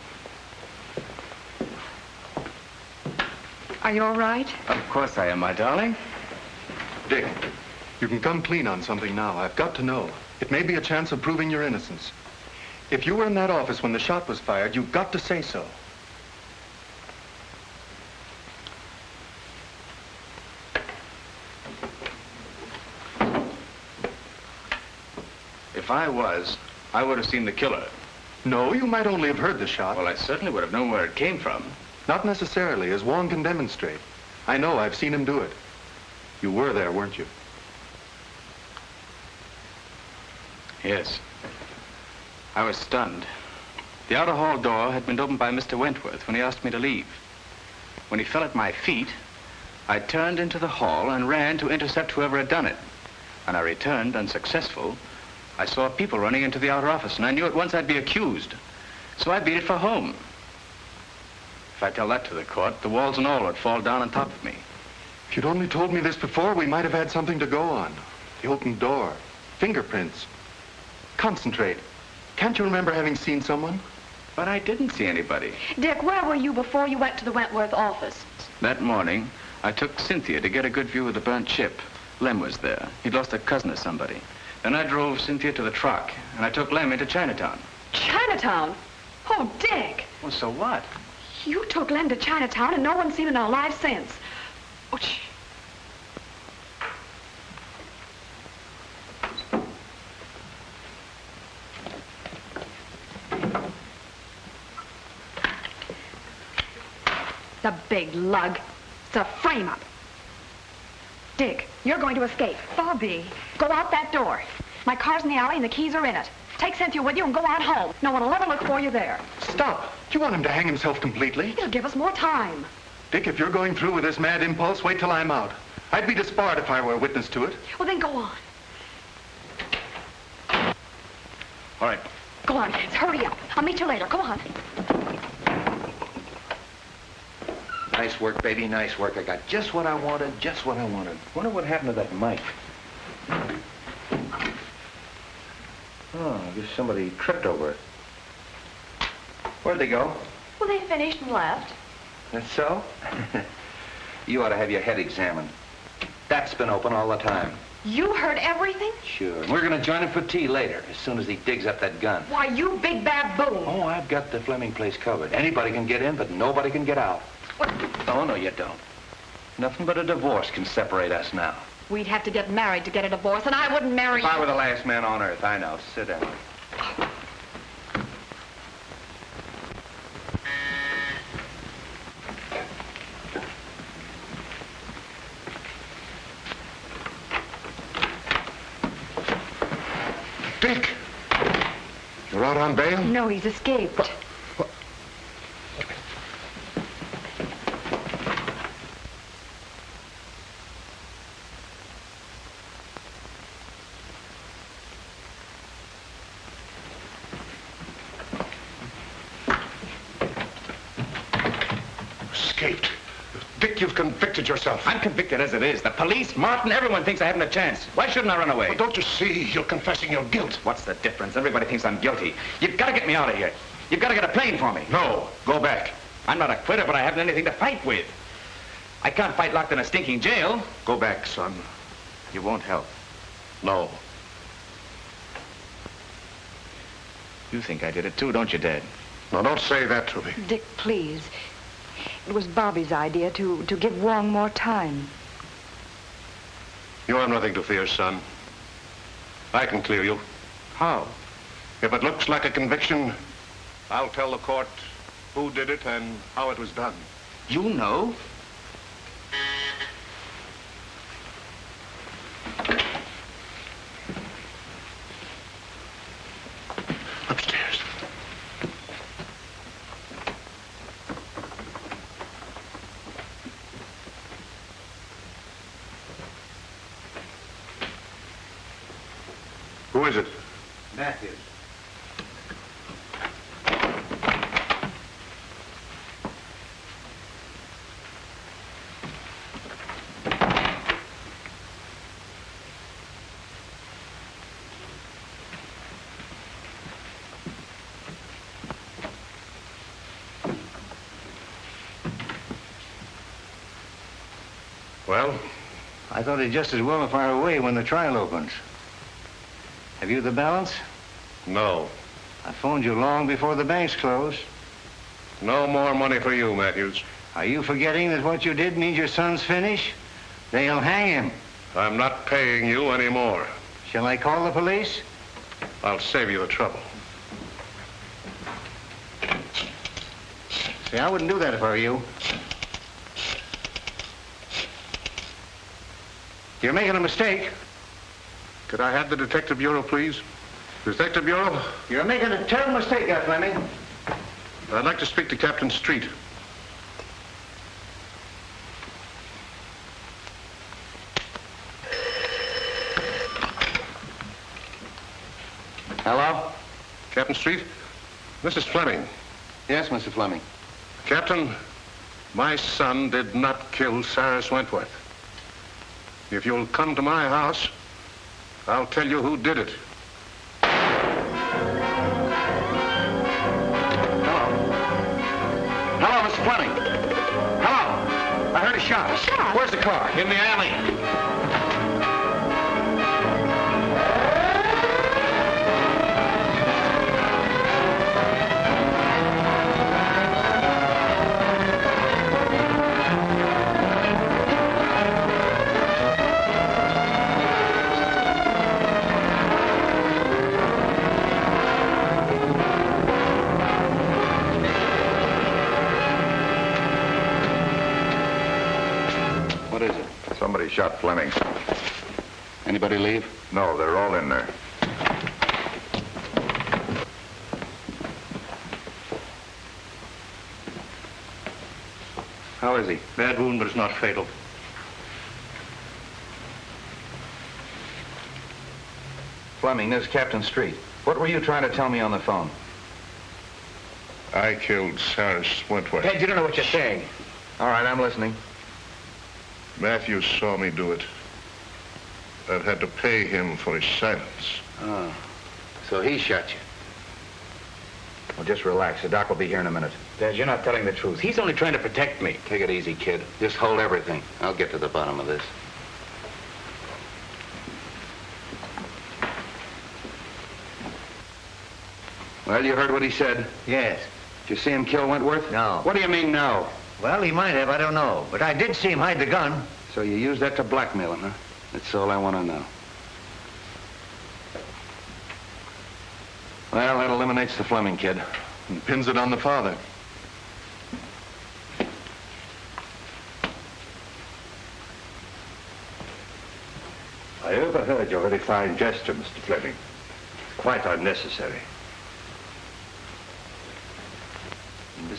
Are you all right? Of course I am, my darling. Dick, you can come clean on something now. I've got to know. It may be a chance of proving your innocence. If you were in that office when the shot was fired, you've got to say so. If I was, I would have seen the killer. No, you might only have heard the shot. Well, I certainly would have known where it came from. Not necessarily, as Wong can demonstrate. I know, I've seen him do it. You were there, weren't you? Yes. I was stunned. The outer hall door had been opened by Mr. Wentworth when he asked me to leave. When he fell at my feet, I turned into the hall and ran to intercept whoever had done it. When I returned, unsuccessful, I saw people running into the outer office, and I knew at once I'd be accused. So I beat it for home. If I tell that to the court, the walls and all would fall down on top of me. If you'd only told me this before, we might have had something to go on. The open door, fingerprints. Concentrate. Can't you remember having seen someone? But I didn't see anybody. Dick, where were you before you went to the Wentworth office? That morning, I took Cynthia to get a good view of the burnt ship. Lem was there. He'd lost a cousin or somebody. Then I drove Cynthia to the truck, and I took Lem into Chinatown. Chinatown? Oh, Dick. Well, so what? You took Lem to Chinatown and no one's seen him alive since. Oh, the big lug. It's a frame-up. Dick, you're going to escape. Bobbie. Go out that door. My car's in the alley and the keys are in it. Take Cynthia with you and go on home. No one will ever look for you there. Stop. Do you want him to hang himself completely? It'll give us more time. Dick, if you're going through with this mad impulse, wait till I'm out. I'd be disbarred if I were a witness to it. Well, then go on. All right. Go on, kids. Hurry up. I'll meet you later. Go on. Nice work, baby, nice work. I got just what I wanted, just what I wanted. Wonder what happened to that mic. Oh, I guess somebody tripped over it. Where'd they go? Well, they finished and left. That's so? You ought to have your head examined. That's been open all the time. You heard everything? Sure. And we're going to join him for tea later, as soon as he digs up that gun. Why, you big baboon. Oh, I've got the Fleming place covered. Anybody can get in, but nobody can get out. What? Oh, no, you don't. Nothing but a divorce can separate us now. We'd have to get married to get a divorce, and I wouldn't marry If I you. were the last man on earth, I know. Sit down. You're out on bail? No, he's escaped. Escaped. Dick, you've convicted yourself. I'm convicted as it is. The police, Martin, everyone thinks I haven't a chance. Why shouldn't I run away? But don't you see? You're confessing your guilt. What's the difference? Everybody thinks I'm guilty. You've got to get me out of here. You've got to get a plane for me. No, go back. I'm not a quitter, but I haven't anything to fight with. I can't fight locked in a stinking jail. Go back, son. You won't help. No. You think I did it too, don't you, Dad? Now, don't say that to me. Dick, please. It was Bobbie's idea to give Wong more time. You have nothing to fear, son. I can clear you. How? If it looks like a conviction, I'll tell the court who did it and how it was done. You know? Upstairs. Who is it? Matthews. Well? I thought he'd just as well fire away when the trial opens. Have you the balance? No. I phoned you long before the banks closed. No more money for you, Matthews. Are you forgetting that what you did means your son's finished? They'll hang him. I'm not paying you anymore. Shall I call the police? I'll save you the trouble. See, I wouldn't do that if I were you. You're making a mistake. Could I have the Detective Bureau, please? Detective Bureau? You're making a terrible mistake, Dick Fleming. I'd like to speak to Captain Street. Hello? Captain Street? Mrs. Fleming. Yes, Mr. Fleming. Captain, my son did not kill Cyrus Wentworth. If you'll come to my house, I'll tell you who did it. Hello, Mr. Fleming. Hello. I heard a shot. A shot? Where's the car? In the alley. What is it? Somebody shot Fleming. Anybody leave? No, they're all in there. How is he? Bad wound, but it's not fatal. Fleming, this is Captain Street. What were you trying to tell me on the phone? I killed Cyrus Wentworth. Dad, you don't know what you're saying. All right, I'm listening. Matthews saw me do it. I've had to pay him for his silence. Oh, so he shot you. Well, just relax. The doc will be here in a minute. Dad, you're not telling the truth. He's only trying to protect me. Take it easy, kid. Just hold everything. I'll get to the bottom of this. Well, you heard what he said. Yes. Did you see him kill Wentworth? No. What do you mean, no? Well, he might have, I don't know. But I did see him hide the gun. So you used that to blackmail him, huh? That's all I want to know. Well, that eliminates the Fleming kid. And pins it on the father. I overheard your very fine gesture, Mr. Fleming. Quite unnecessary.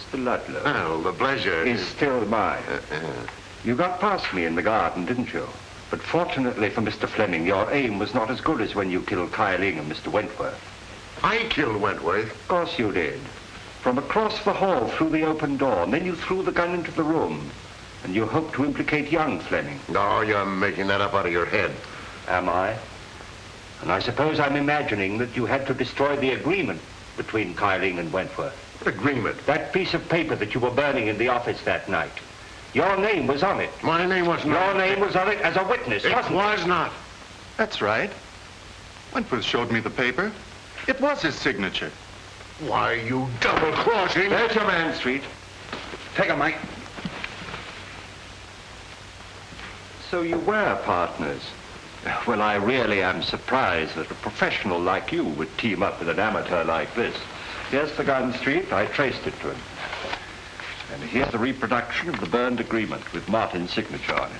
Mr. Ludlow. Well, the pleasure is still mine. You got past me in the garden, didn't you? But fortunately for Mr. Fleming, your aim was not as good as when you killed Kyling and Mr. Wentworth. I killed Wentworth? Of course you did. From across the hall through the open door, and then you threw the gun into the room. And you hoped to implicate young Fleming. No, you're making that up out of your head. Am I? And I suppose I'm imagining that you had to destroy the agreement between Kyling and Wentworth. What agreement? That piece of paper that you were burning in the office that night. Your name was on it. My name was not. Your name was on it as a witness, It wasn't was not. That's right. Wentworth showed me the paper. It was his signature. Why, you double-crossing... There's your man, Street. Take him, Mike. So you were partners. Well, I really am surprised that a professional like you would team up with an amateur like this. Here's the gun, Street. I traced it to him. And here's the reproduction of the burned agreement with Martin's signature on it.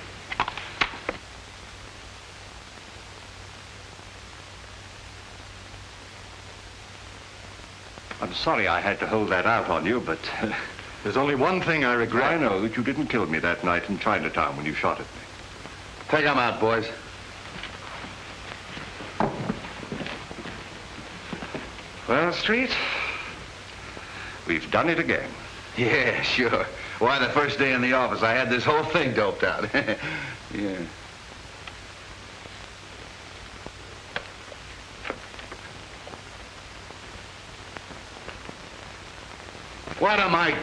I'm sorry I had to hold that out on you, but... There's only one thing I regret. I know that you didn't kill me that night in Chinatown when you shot at me. Take them out, boys. Well, Street, we've done it again. Yeah, sure. Why, the first day in the office, I had this whole thing doped out. Yeah. What am I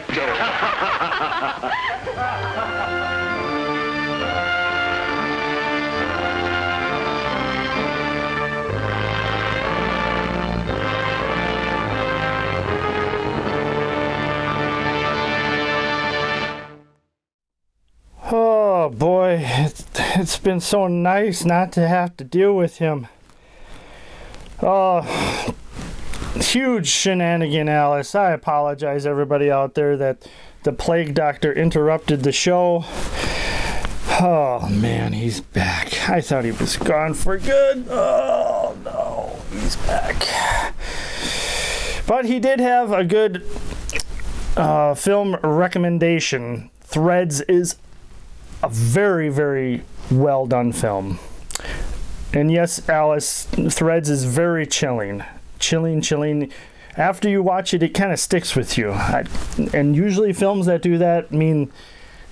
Oh boy, it's been so nice not to have to deal with him. Oh, huge shenanigan, Alice. I apologize, everybody out there, that the plague doctor interrupted the show. Oh man, he's back. I thought he was gone for good. Oh no, he's back. But he did have a good film recommendation. Threads is a very, very well done film. And yes, Alice, Threads is very chilling. Chilling. After you watch it, it kind of sticks with you. And usually films that do that mean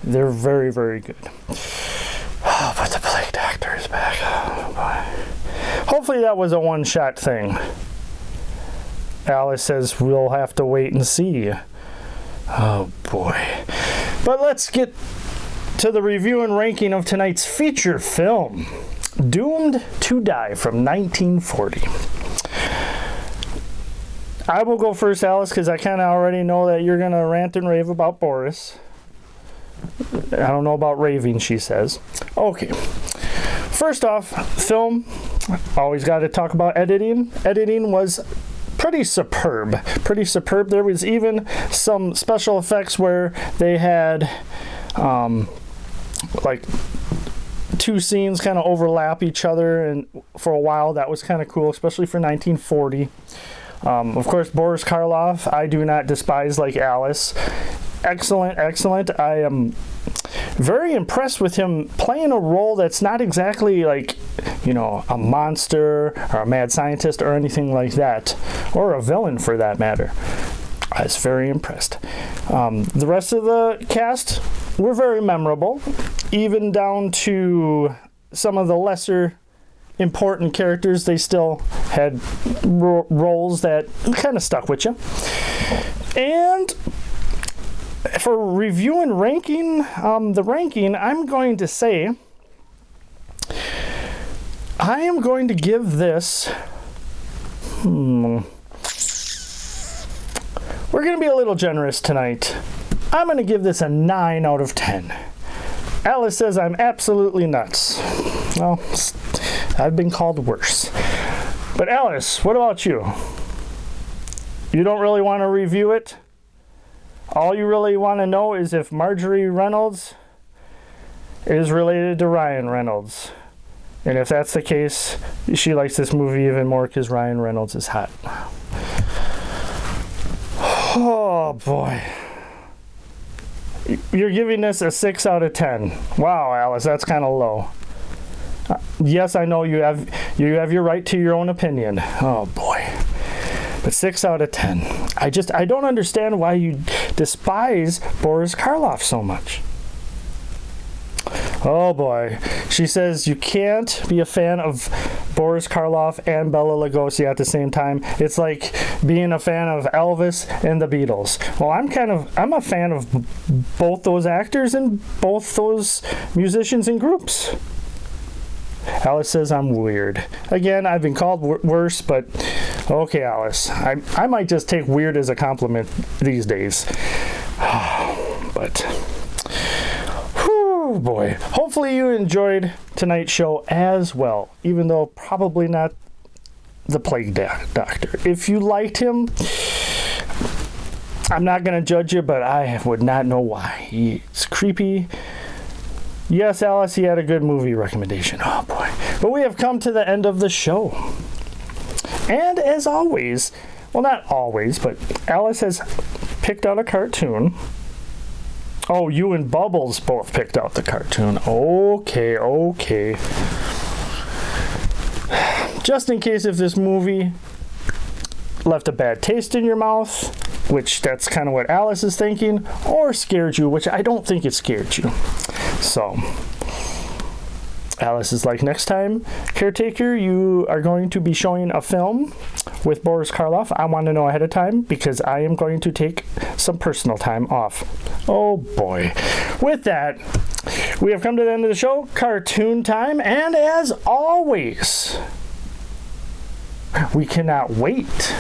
they're very, very good. Oh, but the plague doctor is back. Oh, boy. Hopefully that was a one-shot thing. Alice says we'll have to wait and see. Oh, boy. But let's get to the review and ranking of tonight's feature film, Doomed to Die from 1940. I will go first, Alice, because I kind of already know that you're going to rant and rave about Boris. I don't know about raving, she says. Okay. First off, film, always got to talk about editing. Editing was pretty superb. There was even some special effects where they had like two scenes kind of overlap each other, and for a while that was kind of cool, especially for 1940. Of course, Boris Karloff, I do not despise like Alice. Excellent. I am very impressed with him playing a role that's not exactly like, you know, a monster or a mad scientist or anything like that, or a villain for that matter. I was very impressed. The rest of the cast were very memorable, even down to some of the lesser important characters. They still had roles that kind of stuck with you. And for review and ranking, the ranking, I'm going to say I am going to give this we're going to be a little generous tonight. I'm going to give this a 9 out of 10. Alice says I'm absolutely nuts. Well, I've been called worse. But Alice, what about you? You don't really want to review it? All you really want to know is if Marjorie Reynolds is related to Ryan Reynolds. And if that's the case, she likes this movie even more because Ryan Reynolds is hot. Oh boy. You're giving this a 6 out of 10. Wow, Alice, that's kind of low. Yes, I know you have your right to your own opinion. Oh boy. But 6 out of 10. I don't understand why you despise Boris Karloff so much. Oh boy. She says you can't be a fan of Boris Karloff and Bela Lugosi at the same time. It's like being a fan of Elvis and the Beatles. Well, I'm a fan of both those actors and both those musicians and groups. Alice says I'm weird. Again, I've been called worse, but okay, Alice. I might just take weird as a compliment these days. But oh boy. Hopefully you enjoyed tonight's show as well, even though probably not the Plague Doctor. If you liked him, I'm not going to judge you, but I would not know why. He's creepy. Yes, Alice, he had a good movie recommendation. Oh boy. But we have come to the end of the show. And as always, well, not always, but Alice has picked out a cartoon. Oh, you and Bubbles both picked out the cartoon. Okay. Just in case if this movie left a bad taste in your mouth, which that's kind of what Alice is thinking, or scared you, which I don't think it scared you. So, Alice is like, next time, Caretaker, you are going to be showing a film with Boris Karloff. I want to know ahead of time because I am going to take some personal time off. Oh boy. With that, we have come to the end of the show, cartoon time, and as always, we cannot wait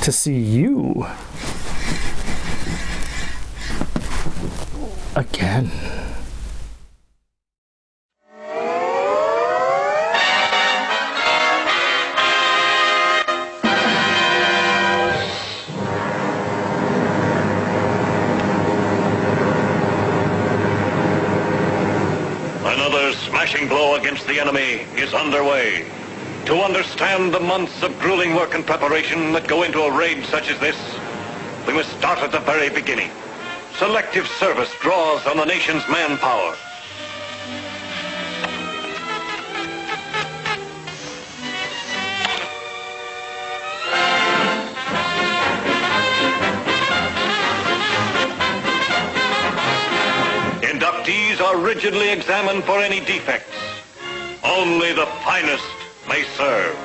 to see you again. Another smashing blow against the enemy is underway. To understand the months of grueling work and preparation that go into a raid such as this, we must start at the very beginning. Selective service draws on the nation's manpower. Inductees are rigidly examined for any defects. Only the finest may serve.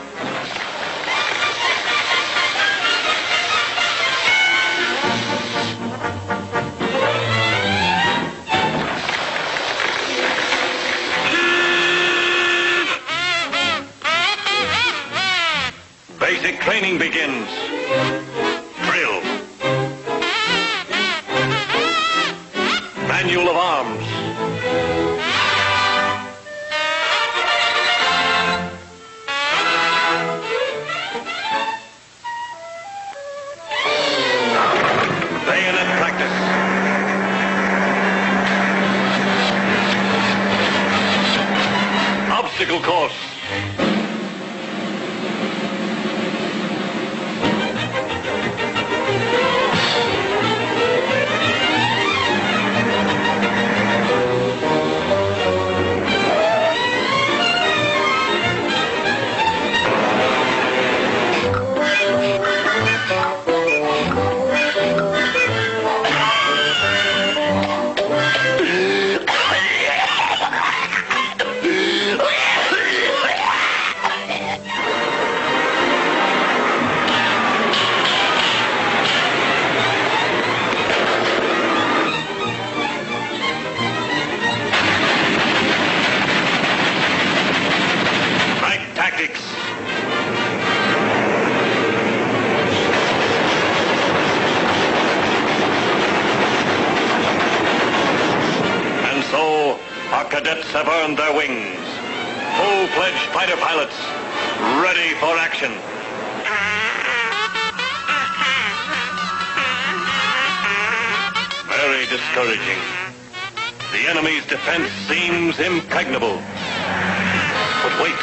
Basic training begins. Drill. Manual of arms. Bayonet practice. Obstacle course. Cadets have earned their wings. Full-fledged fighter pilots, ready for action. Very discouraging. The enemy's defense seems impregnable. But wait.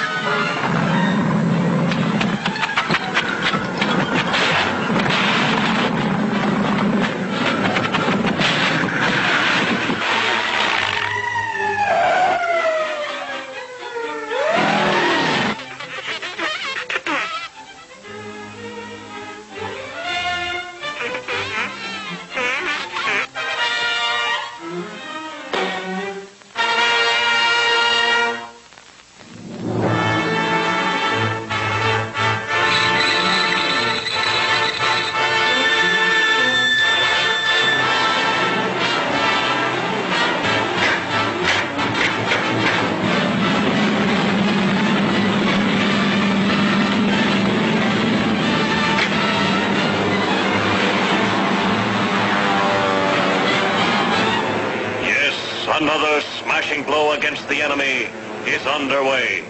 Another smashing blow against the enemy is underway.